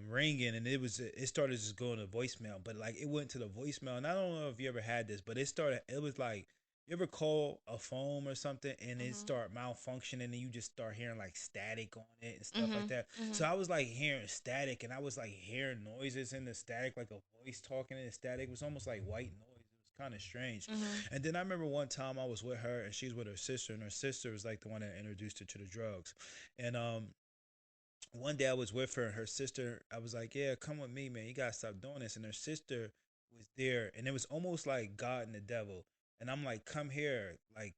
ringing and it started just going to voicemail, but like it went to the voicemail, and I don't know if you ever had this, but it was like, you ever call a phone or something and it Mhm. start malfunctioning and you just start hearing like static on it and stuff like Mhm. that. So Mhm. I was like hearing static, and I was like hearing noises in the static, like a voice talking in the static. It was almost like white noise. It was kind of strange. Mhm. And then I remember one time I was with her and she's with her sister, and her sister was like the one that introduced her to the drugs. And one day I was with her and her sister. I was like, "Yeah, come with me, man. You gotta stop doing this." And her sister was there, and it was almost like God and the devil. And I'm like, "Come here," like,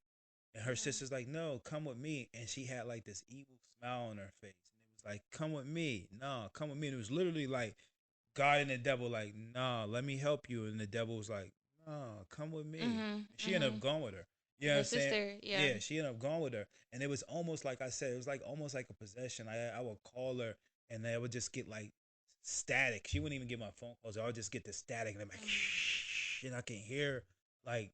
and her Mhm. sister's like, "No, come with me." And she had like this evil smile on her face, and it was like, "Come with me, no, come with me." And it was literally like God and the devil, like, "Nah, let me help you." And the devil was like, "Nah, come with me." Mhm. And she ended up Mhm. going with her. You know what Her I'm saying? sister, yeah. Yeah, she ended up going with her, and it was almost like I said, it was like almost like a possession. I would call her, and I would just get like static. She wouldn't even get my phone calls. I would just get the static, and I'm like, Mhm. shh, and I can hear like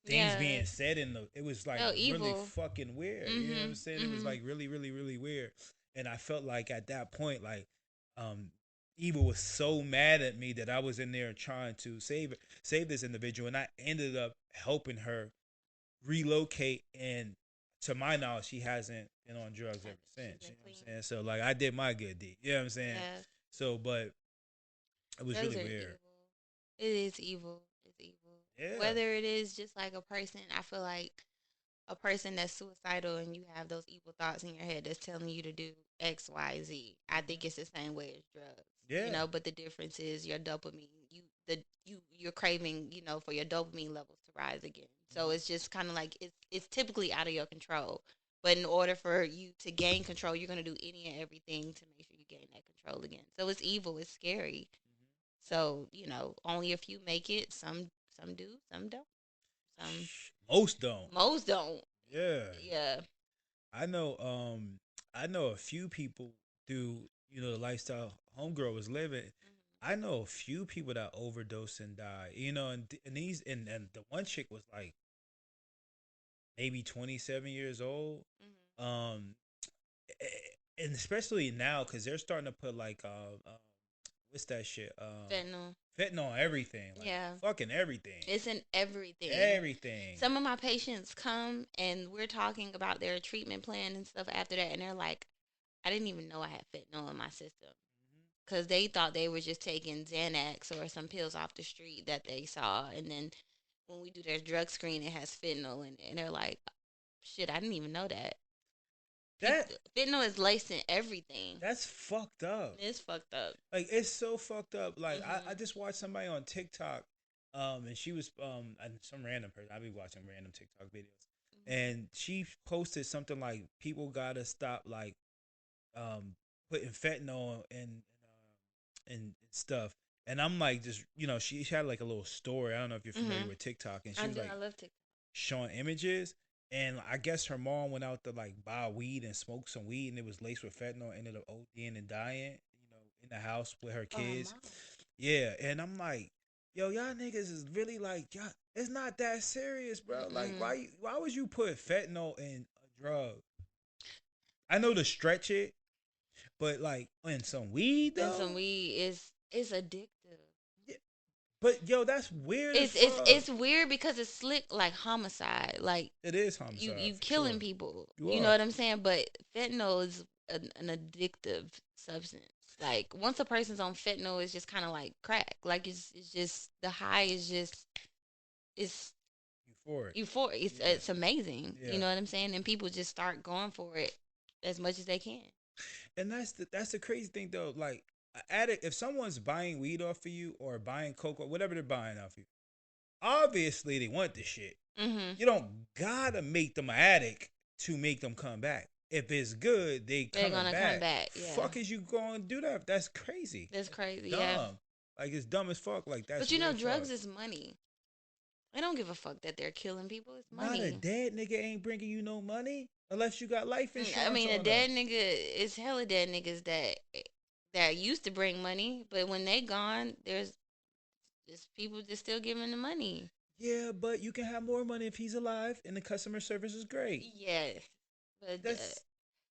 things Yeah. being said in the. It was like No really evil. fucking weird. You know what I'm Mhm. saying? It was Mhm. like really, really, really weird, and I felt like at that point, like, um, Evil was so mad at me that I was in there trying to save this individual, and I ended up helping her relocate. And to my knowledge, she hasn't been on drugs ever She's since. been You know what clean. I'm saying? So like I did my good deed. You know what I'm saying? Yeah. So, but it was Drugs really are weird. evil. It is evil. It's evil. Yeah. Whether it is just like a person, I feel like a person that's suicidal and you have those evil thoughts in your head that's telling you to do X, Y, Z. I think Hmm. it's the same way as drugs. Yeah. But the difference is your dopamine. You're craving, for your dopamine levels to rise again. So it's Hmm. just kind of like it's typically out of your control. But in order for you to gain control, you're gonna do any and everything to make sure you gain that control again. So it's evil. It's scary. So only a few make it. Some do. Some don't. Some Most don't. most don't. Yeah. Yeah. I know I know a few people through, the lifestyle homegirl was living. I know a few people that overdose and die. And the one chick was like maybe 27 years old. Hmm. Um and especially now cuz they're starting to put like what's that shit? Fentanyl. Fentanyl on everything, like Yeah. fucking everything. It's in everything. Everything. Some of my patients come and we're talking about their treatment plan and stuff after that, and they're like, I didn't even know I had fentanyl in my system. Because they thought they were just taking Xanax or some pills off the street that they saw. And then when we do their drug screen, it has fentanyl in it. And they're like, shit, I didn't even know that. That Fentanyl is laced in everything. that's fucked up. It's fucked up. Like it's so fucked up. Like I Hmm. just watched somebody on TikTok, and she was and some random person. I be watching random TikTok videos, and she posted something like people gotta stop like um putting fentanyl and stuff. And I'm like, just she had like a little story. I don't know if you're familiar Hmm. with TikTok, and she I was do. like I love TikTok. showing images. And I guess her mom went out to like buy weed and smoke some weed, and it was laced with fentanyl. Ended up ODing and dying, in the house with her Oh, kids. mom. Yeah, and I'm like, yo, y'all niggas is really like, y'all, it's not that serious, bro. Like, Mm-mm. why would you put fentanyl in a drug? I know to stretch it, but like in some weed And some though. weed is addictive. Yeah, but yo, that's weird as It's fuck. weird because it's slick like homicide. Like It is you homicide you for killing sure. people. You You know are. what I'm saying? But fentanyl is an addictive substance. Like once a person's on fentanyl, it's just kind of like crack. Like it's just the high is just it's Euphoric. euphoric. Yeah. It's amazing. You Yeah. know what I'm saying? And people just start going for it as much as they can. And that's the crazy thing though. Like an addict, if someone's buying weed off of you or buying coke or whatever they're buying off you, obviously they want the shit. Mhm. You don't gotta make them an addict to make them come back. If it's good, they They're coming gonna come back. back. Yeah. Fuck is you going to do that? That's crazy. That's It's crazy. Yeah. dumb. Like it's dumb as fuck. Like that's But real drugs fuck. is money. They don't give a fuck that they're killing people. It's Not a money. dead nigga ain't bringing you no money unless you got life I insurance mean, a on them. dead nigga is hella dead niggas that used to bring money, but when they gone, there's just people just still giving the money. Yeah, but you can have more money if he's alive and the customer service is great. Yes, That's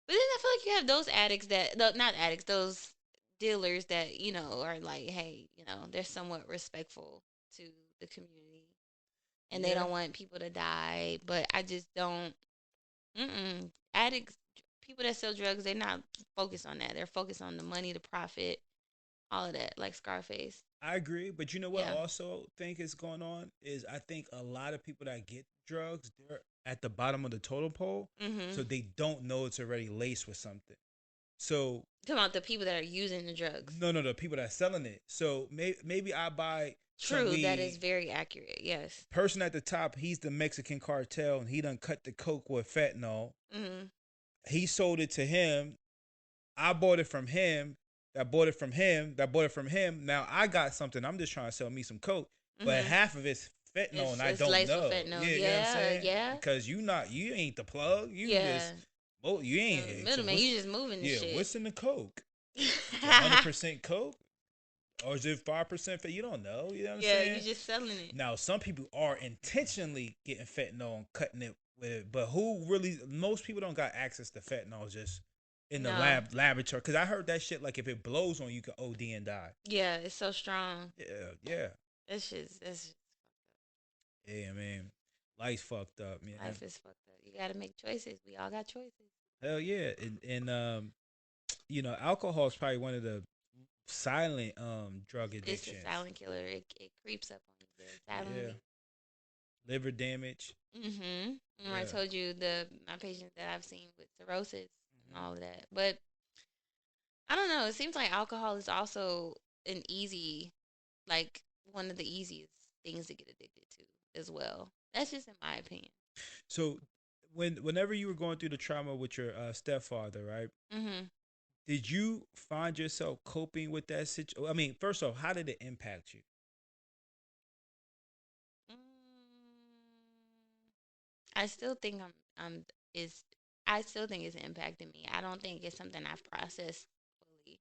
but then I feel like you have those addicts that not addicts, those dealers that are like, hey, they're somewhat respectful to the community and they yeah. don't want people to die. But I just don't. Mm-mm. Addicts, people that sell drugs, they're not focused on that. They're focused on the money, the profit, all of that, like Scarface. I agree, but you know what? Yeah. Also, think is going on is I think a lot of people that get drugs, they're at the bottom of the totem pole, so Mm-hmm. they don't know it's already laced with something. So Talking about the people that are using the drugs. no, the people that are selling it. So maybe I buy some True, that is weed. very accurate. Yes. Person at the top, he's the Mexican cartel, and he done cut the coke with fentanyl. Mm-hmm. He sold it to him. I bought it from him. That bought it from him. That bought it from him. Now I got something. I'm just trying to sell me some coke, but Mm-hmm. half of it's fentanyl, and I It's don't laced with know. fentanyl. Yeah, you know what I'm Yeah, saying? yeah, Because you ain't the plug. You just yeah. well, you The ain't. So middleman, what's you just moving the yeah? shit. What's in the coke? It's 100% coke, or is it 5%? You don't know. You know what I'm Yeah, you saying? just selling it. Now some people are intentionally getting fentanyl and cutting it with it, but who really? Most people don't got access to fentanyl just in the No. laboratory. Because I heard that shit like if it blows on you, can OD and die. Yeah, it's so strong. Yeah, yeah, That's yeah, man. Life's fucked up, man. life is fucked up. You gotta make choices. We all got choices. Hell yeah, and alcohol is probably one of the silent drug It's a addictions. silent killer. It creeps up on you very Yeah, silently. liver damage. Mm-hmm. And I Yeah. told you my patients that I've seen with cirrhosis and all of that. But I don't know. It seems like alcohol is also an easy, like one of the easiest things to get addicted to as well. That's just in my opinion. So whenever you were going through the trauma with your stepfather, right? Mm-hmm. Did you find yourself coping with that situation? I mean, first off, how did it impact you? Mm, I still think I'm is I still think it's impacting me. I don't think it's something I've processed fully.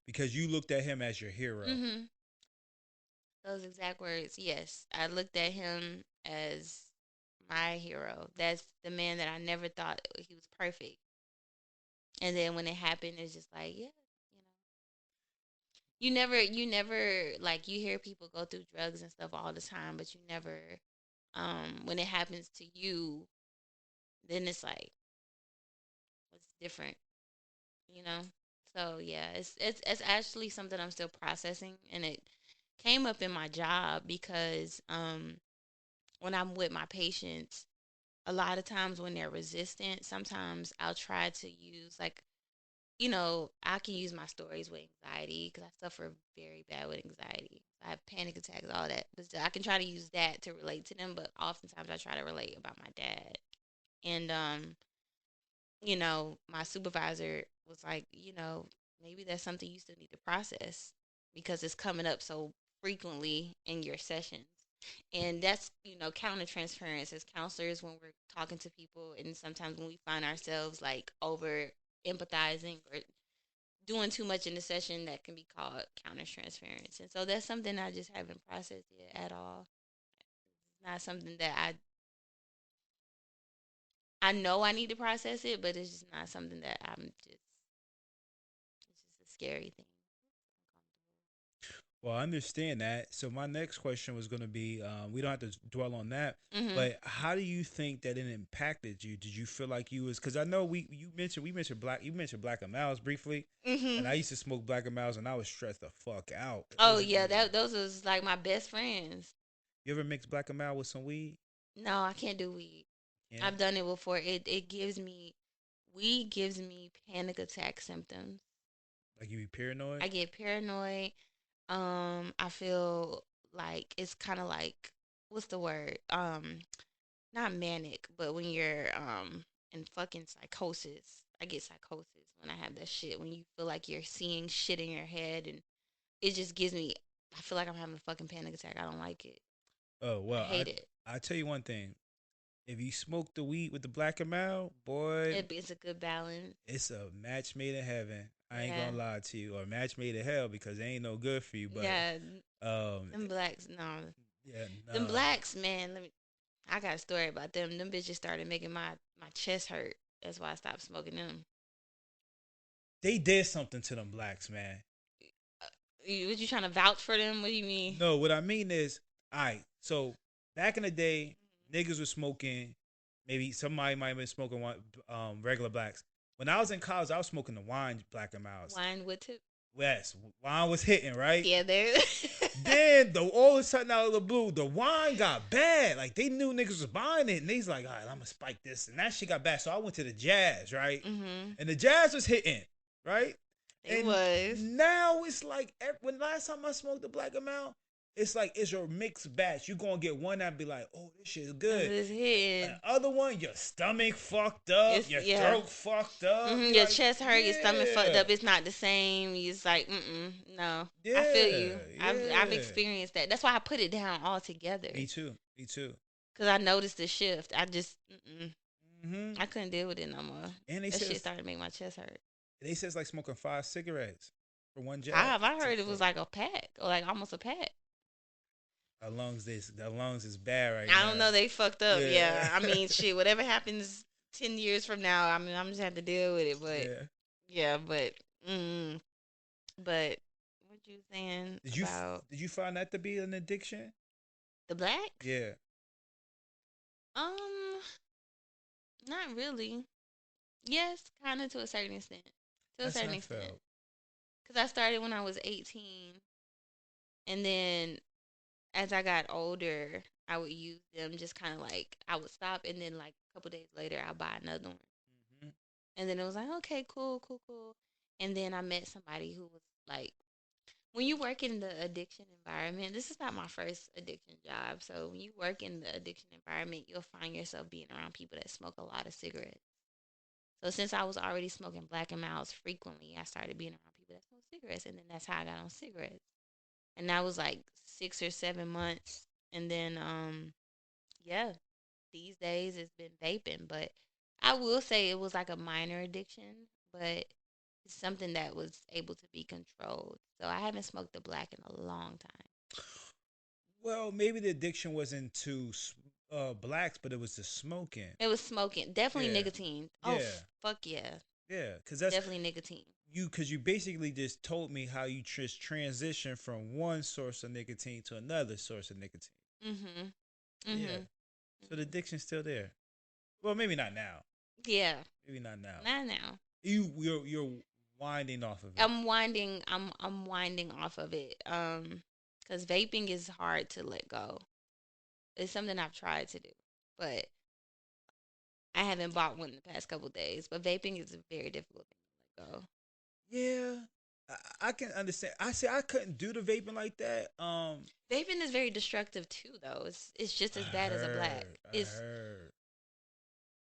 Because you looked at him as your hero. Mm-hmm. Those exact words. Yes, I looked at him as my hero. That's the man that I never thought he was perfect. And then when it happened, it's just like, yeah, you never like you hear people go through drugs and stuff all the time, but you never, when it happens to you, then it's like it's different, you know. So yeah, it's actually something I'm still processing, and it came up in my job because when I'm with my patients, a lot of times when they're resistant, sometimes I'll try to use like, I can use my stories with anxiety because I suffer very bad with anxiety. I have panic attacks, all that. But I can try to use that to relate to them, but oftentimes I try to relate about my dad. And my supervisor was like, maybe that's something you still need to process because it's coming up so frequently in your sessions. And that's, counter transference as counselors when we're talking to people. And sometimes when we find ourselves like over empathizing or doing too much in the session, that can be called counter transference. And so that's something I just haven't processed yet at all. It's not something that I know I need to process it, but it's just not something that it's just a scary thing. Well, I understand that. So my next question was going to be, we don't have to dwell on that, Mhm. but how do you think that it impacted you? Did you feel like you was because I know we mentioned Black and Miles briefly, and Mhm. I used to smoke Black and Miles, and I was stressed the fuck out. Oh yeah, that those was like my best friends. You ever mix Black and Miles with some weed? No, I can't do weed. Yeah, I've done it before. It gives me weed gives me panic attack symptoms. like you be paranoid. I get paranoid. I feel like it's kind of like what's the word? Not manic, but when you're in fucking psychosis. I get psychosis when I have that shit. When you feel like you're seeing shit in your head, and it just gives me. I feel like I'm having a fucking panic attack. I don't like it. Oh I well, hate it. I tell you one thing. If you smoke the weed with the Black and Mild, boy, It's a good balance. it's a match made in heaven. I ain't Yeah, gonna lie to you, or a match made in hell because it ain't no good for you. But yeah. um, Them blacks, no. yeah, Them no, blacks, man. I got a story about them. Them bitches started making my chest hurt. That's why I stopped smoking them. they did something to them blacks, man. What you trying to vouch for them? What do you mean? No, what I mean is, all right. So back in the day, niggas was smoking. Maybe somebody might have been smoking one, regular blacks. When I was in college, I was smoking the wine Black and Miles. Wine wood tip. Yes, wine was hitting right. Yeah, there. Then though all of a sudden out of the blue, the wine got bad. Like they knew niggas was buying it, and they's like, all right, I'm gonna spike this, and that shit got bad. So I went to the jazz, right? Mhm. And the jazz was hitting, right? It And was. now it's like when last time I smoked the black amount, it's like it's your mixed batch. You gonna get one that be like, oh, this shit is It good. was And hitting. other one, your stomach fucked up, It's your yeah. throat fucked up. You Your like, chest hurt, your stomach fucked yeah, up. It's not the same. It's like, no. I feel yeah, you. I've yeah. experienced that. That's why I put it down altogether. Me too. Me too. Cause I noticed the shift. I just, Hmm. I couldn't deal with it no more. And That shit started making my chest hurt. they says like smoking 5 cigarettes for one jab. Five. I heard it was like a pack or like almost a pack. The lungs is bad right I don't now. know. They fucked up. Yeah. Yeah. I mean, shit. Whatever happens 10 years from now, I mean, I'm just have to deal with it. But Yeah. yeah. Mm, but what you saying about Did you find that to be an addiction? the blacks? Yeah. Um, not really. Yes, kind of to a certain extent. To a That's how certain I extent. felt. Cause I started when I was 18, and then as I got older, I would use them just kind of like I would stop, and then like a couple days later, I'll buy another one, Hmm. and then it was like okay, cool, cool, cool. And then I met somebody who was like, when you work in the addiction environment, this is not my first addiction job. So when you work in the addiction environment, you'll find yourself being around people that smoke a lot of cigarettes. So since I was already smoking Black and Miles frequently, I started being around people that smoke cigarettes, and then that's how I got on cigarettes. And that was like 6 or 7 months, and then yeah, these days it's been vaping, but I will say it was like a minor addiction, but it's something that was able to be controlled. So I haven't smoked the black in a long time. Well, maybe the addiction wasn't to blacks, but it was the smoking. It was smoking, definitely Yeah, nicotine. Oh, yeah, fuck yeah, yeah. Because that's definitely nicotine. because you basically just told me how you just transition from one source of nicotine to another source of nicotine. Mhm. Yeah. Mhm. So the Mhm. addiction's still there. Well, maybe not now. Yeah. Maybe not now. Not now. You're winding off of it. I'm winding off of it. Cuz vaping is hard to let go. It's something I've tried to do, but I haven't bought one in the past couple days. But vaping is a very difficult thing to let go. Yeah. I can understand. I say I couldn't do the vaping like that. Vaping is very destructive too, though. It's just I as bad as a black. heard. I It's heard.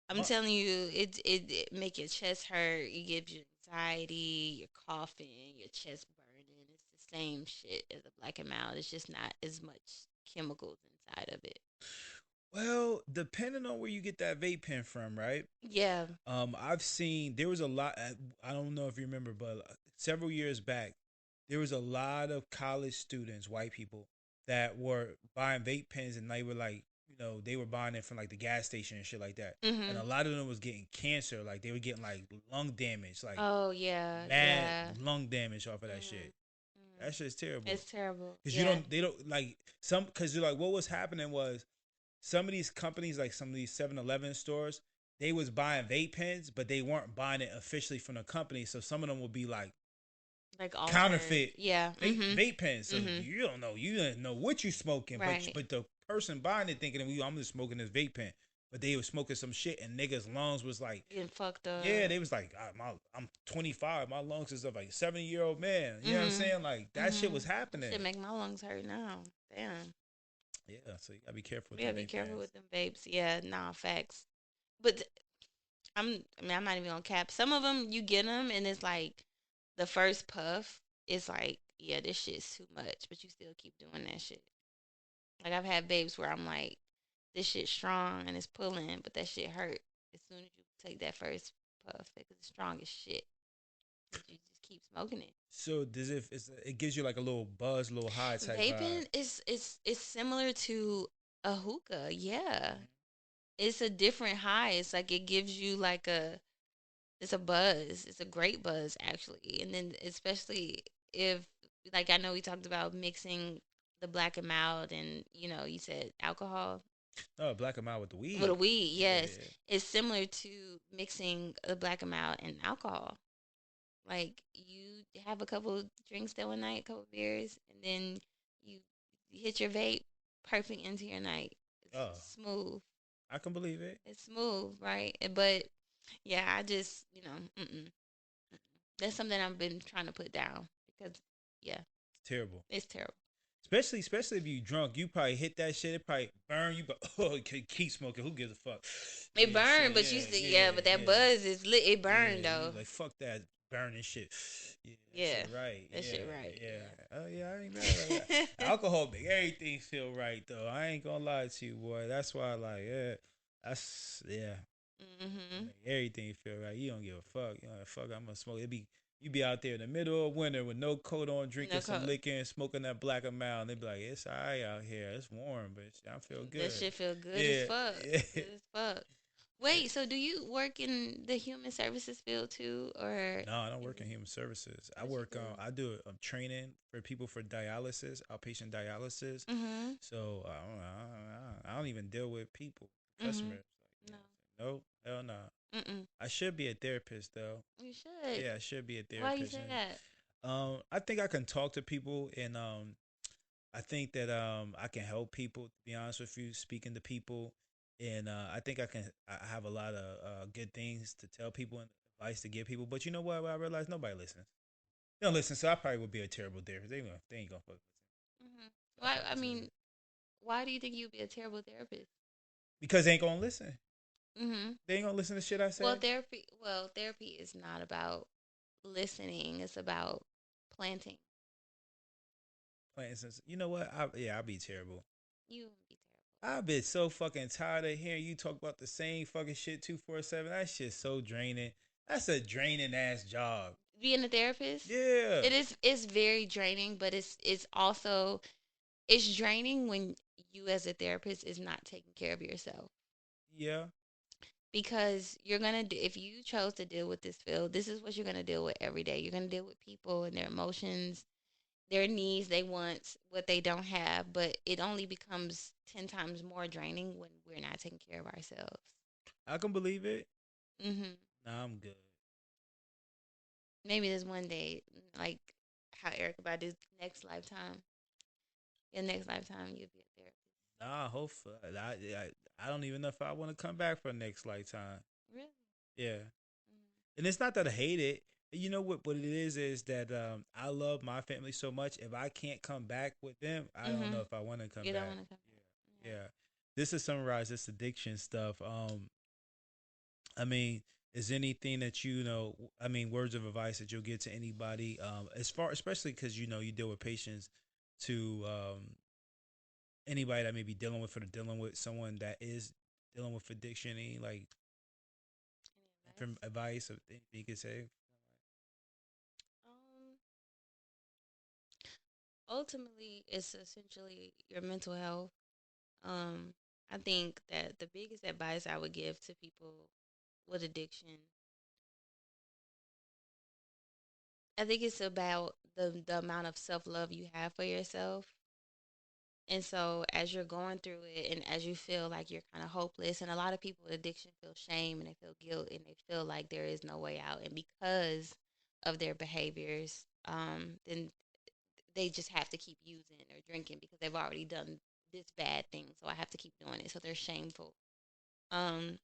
I'm My, telling you, it make your chest hurt. It gives you anxiety. You're coughing. Your chest burning. It's the same shit as a black and mild. It's just not as much chemicals inside of it. well, depending on where you get that vape pen from, right? Yeah. I've seen there was a lot. I don't know if you remember, but several years back, there was a lot of college students, white people, that were buying vape pens, and they were like, they were buying it from like the gas station and shit like that. And a Mhm. lot of them was getting cancer, like they were getting like lung damage, like Oh yeah, mad yeah. lung damage off of that Mhm. shit. Mhm. That shit's terrible. It's terrible. Cause Yeah. they don't like cause you're like, what was happening was some of these companies, like some of these 7-Eleven stores, they was buying vape pens, but they weren't buying it officially from the company. So some of them will be like Like altered. counterfeit Yeah. Mhm. vape pens. So Mhm. you don't know what you smoking, Right. but the person buying it thinking, I'm just smoking this vape pen, but they was smoking some shit, and niggas' lungs was like, Getting fucked yeah, up. they was like, I'm 25, my lungs is of like 70-year-old man. You know what I'm Mhm. saying? Like that shit was Mhm. That happening. shit make my lungs hurt now. Damn. Yeah, so you gotta be careful with Yeah, them be vape careful pens. with them vapes. Yeah, nah, facts. But I mean, I'm not even on cap. Some of them, you get them, and it's like the first puff, it's like, yeah, this shit's too much, but you still keep doing that shit. Like I've had vapes where I'm like, this shit's strong and it's pulling, but that shit hurt as soon as you take that first puff because it's strong as shit. But you just keep smoking it. So does it gives you like a little buzz, a little high type vibe. Vaping is similar to a hookah. Yeah, it's a different high. It's like it gives you like a it's a buzz. It's a great buzz actually. And then especially if like I know we talked about mixing the black and mild and you said alcohol Oh, black and mild with the with a weed. weed. Yeah, Yes, it's similar to mixing the black and mild and alcohol. Like you have a couple drinks that one night, a couple beers, and then you hit your vape, perfect into your night. yeah. Oh, It's smooth. I can believe it. It's smooth, right? But yeah, I just mm-mm. That's something I've been trying to put down because yeah, It's terrible. it's terrible. Especially if you drunk, you probably hit that shit. It probably burn you, but oh, keep smoking. Who gives a fuck? It Yeah, shit. burned, but you Yeah, still yeah, yeah, but that yeah, buzz is lit. It burned yeah. You though. like fuck that burning shit. Yeah, that Yeah, shit right. that Yeah, shit right. yeah. Oh yeah, I ain't mad at that. Alcohol make everything feel right though. I ain't gonna lie to you, boy. That's why, like, yeah, that's yeah. It Mhm. make everything feel right. You don't give a fuck. You know, like, fuck. I'm gonna smoke. You be out there in the middle of winter with no coat on, No drinking some coat. liquor and smoking that black and mild. And they be like, it's alright out here. It's warm, but I feel That good. shit feel good as Yeah, fuck. yeah. Good as fuck. Wait, so do you work in the human services field too, or No, I don't is work in it human services. I what you work do? on. I do training for people for dialysis, outpatient dialysis. Mhm. So I don't even deal with people, Mhm. customers. Like, No. nope, hell no. Mm. I should be a therapist though. You should. Yeah, I should be a Why you therapist. say And that? I think I can talk to people, and I think that I can help people. To be honest with you, speaking to people, and I think I can. I have a lot of good things to tell people and advice to give people. But you know what? I realize nobody listens. They don't listen, so I probably would be a terrible therapist. They ain't gonna fuck listen. Mhm. I Why? probably I just mean, why do you think you'd be a terrible therapist? because they ain't gonna listen. Mhm. They ain't gonna listen to shit I say. Well, therapy is not about listening. It's about planting. For instance, you know what? I'll be terrible. You would be terrible. I've been so fucking tired of hearing you talk about the same fucking shit 247. That shit's so draining. That's a draining ass job. Being a therapist, Yeah. it's very draining, but it's also it's draining when you as a therapist is not taking care of yourself, Yeah. because you're gonna do, if you chose to deal with this field, this is what you're gonna deal with every day. You're gonna deal with people and their emotions, their needs, they want what they don't have, but it only becomes 10 times more draining when we're not taking care of ourselves. I can believe it. Hmm. Nah, I'm good. Maybe there's one day, like how Erica Badu's next lifetime, your next lifetime, you'll be a therapist. Nah, hopefully. I don't even know if I want to come back for next lifetime. Really? Yeah. Mm-hmm. And it's not that I hate it. You know what it is that I love my family so much. If I can't come back with them, I don't Mm-hmm. know if I want to come You don't back. want to come Yeah. back. Yeah. This is summarize this addiction stuff. I mean, is anything that you know? I mean, words of advice that you'll give to anybody, as far, especially because you know you deal with patients, to anybody that may be dealing with or dealing with someone that is dealing with addiction. Any like Yeah. Any from advice? advice or anything you could say? Um, Ultimately, it's essentially your mental health. Um, I think that the biggest advice I would give to people with addiction, I think it's about the amount of self love you have for yourself. And so, as you're going through it, and as you feel like you're kind of hopeless, and a lot of people with addiction feel shame and they feel guilt and they feel like there is no way out, and because of their behaviors, then they just have to keep using or drinking because they've already done this bad thing. So I have to keep doing it. So they're shameful. Um,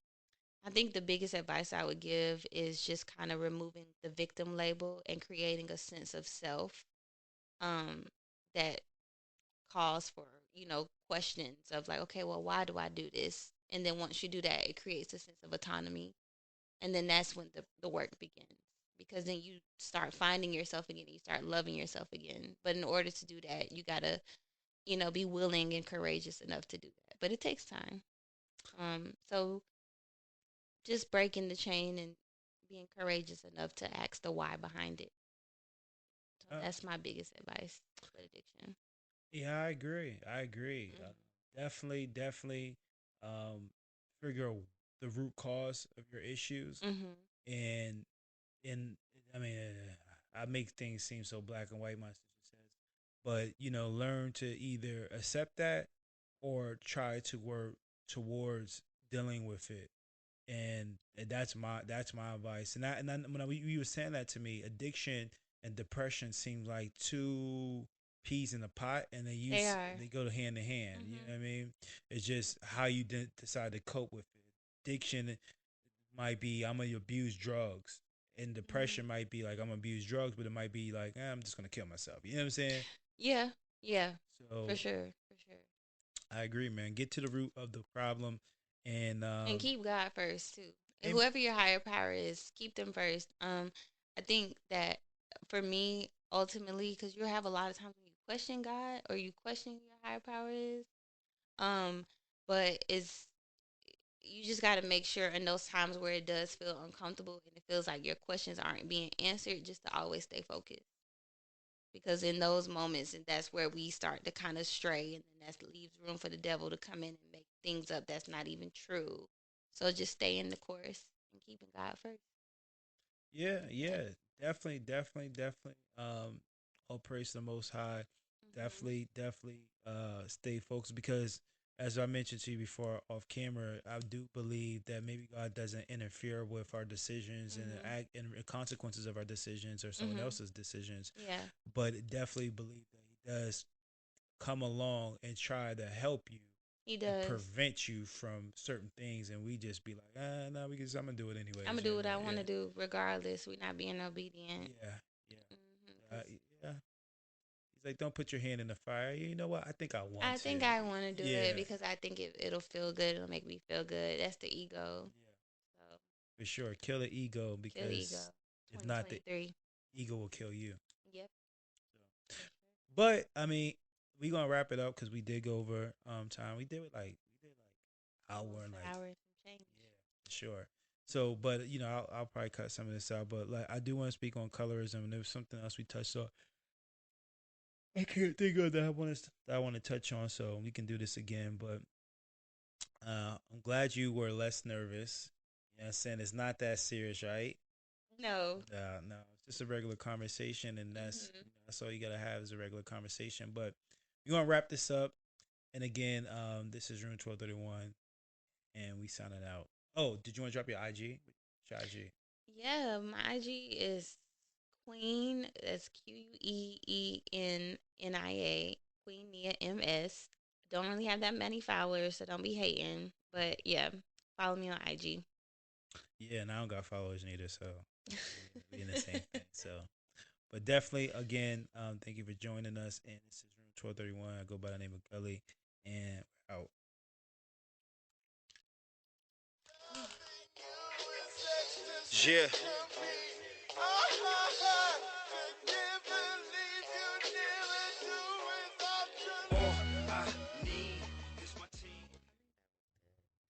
I think the biggest advice I would give is just kind of removing the victim label and creating a sense of self, um, that calls for, questions of like, okay, well, why do I do this? And then once you do that, it creates a sense of autonomy. And then that's when the work begins. Because then you start finding yourself again, you start loving yourself again. But in order to do that, you gotta, be willing and courageous enough to do that. But it takes time. So just breaking the chain and being courageous enough to ask the why behind it. So Uh, that's my biggest advice with addiction. yeah, I agree. I agree. Mm-hmm. Definitely, um, figure out the root cause of your issues, Mm-hmm. and and I mean, I make things seem so black and white. My sister says, but you know, learn to either accept that or try to work towards dealing with it. And that's my advice. And I when you were saying that to me, addiction and depression seem like two peas in a pot, and They are. they go hand in hand. You know Mm-hmm. what I mean? It's just how you decide to cope with it. Addiction might be I'm gonna abuse drugs, and Mm-hmm. depression might be like I'm gonna abuse drugs, but it might be like I'm just gonna kill myself. You know what I'm saying? Yeah. Yeah. For So sure. For sure. I agree, man. Get to the root of the problem, and And keep God first too. And and whoever your higher power is, keep them first. I think that for me, ultimately, because you have a lot of times when you question God or you question your higher power is, um, but it's you just got to make sure in those times where it does feel uncomfortable and it feels like your questions aren't being answered, just to always stay focused. Because in those moments, and that's where we start to kind of stray, and then that leaves room for the devil to come in and make things up that's not even true. So just stay in the course and keeping God first. yeah, Yeah. yeah, definitely. All praise to the Most High. Hmm. Definitely, stay focused because, as I mentioned to you before off camera, I do believe that maybe God doesn't interfere with our decisions and Hmm. act and the consequences of our decisions or someone Hmm. else's decisions, Yeah, but definitely believe that He does come along and try to help you he and does. prevent you from certain things, and we just be like, no, I'm gonna do it I'm anyways. gonna Yeah, do what I want yeah, to do regardless. We're not being obedient. yeah, yeah, Because yeah. He's like, don't put your hand in the fire. You know what? I think I want I to. think I want to do it Yeah, because I think it'll feel good. It'll make me feel good. That's the ego. yeah, So for sure. Kill the ego kill the ego. because if not, the 2023. ego will kill you. Yep. So, For sure. but I mean, we gonna wrap it up because we did go over time. We did like hour Almost and an like hour and some change. yeah, sure. So, but I'll probably cut some of this out. But like, I do want to speak on colorism, and there was something else we touched on. I can't think of that I want to touch on. So we can do this again. But I'm glad you were less nervous. You know what I'm saying? It's not that serious, right? No. No, it's just a regular conversation, and Hmm. that's all you gotta have is a regular conversation. But we're gonna wrap this up. And again, this is Room 1231, and we signing out. Oh, did you want to drop your IG? What's your IG? Yeah, my IG is Queen. That's QUEENNIA. Queen Nia MS. Don't really have that many followers, so don't be hating. But yeah, follow me on IG. Yeah, and I don't got followers neither, so we in the same thing. So, but definitely, again, thank you for joining us. And this is Room 1231. I go by the name of Gully, and we're out. Yeah.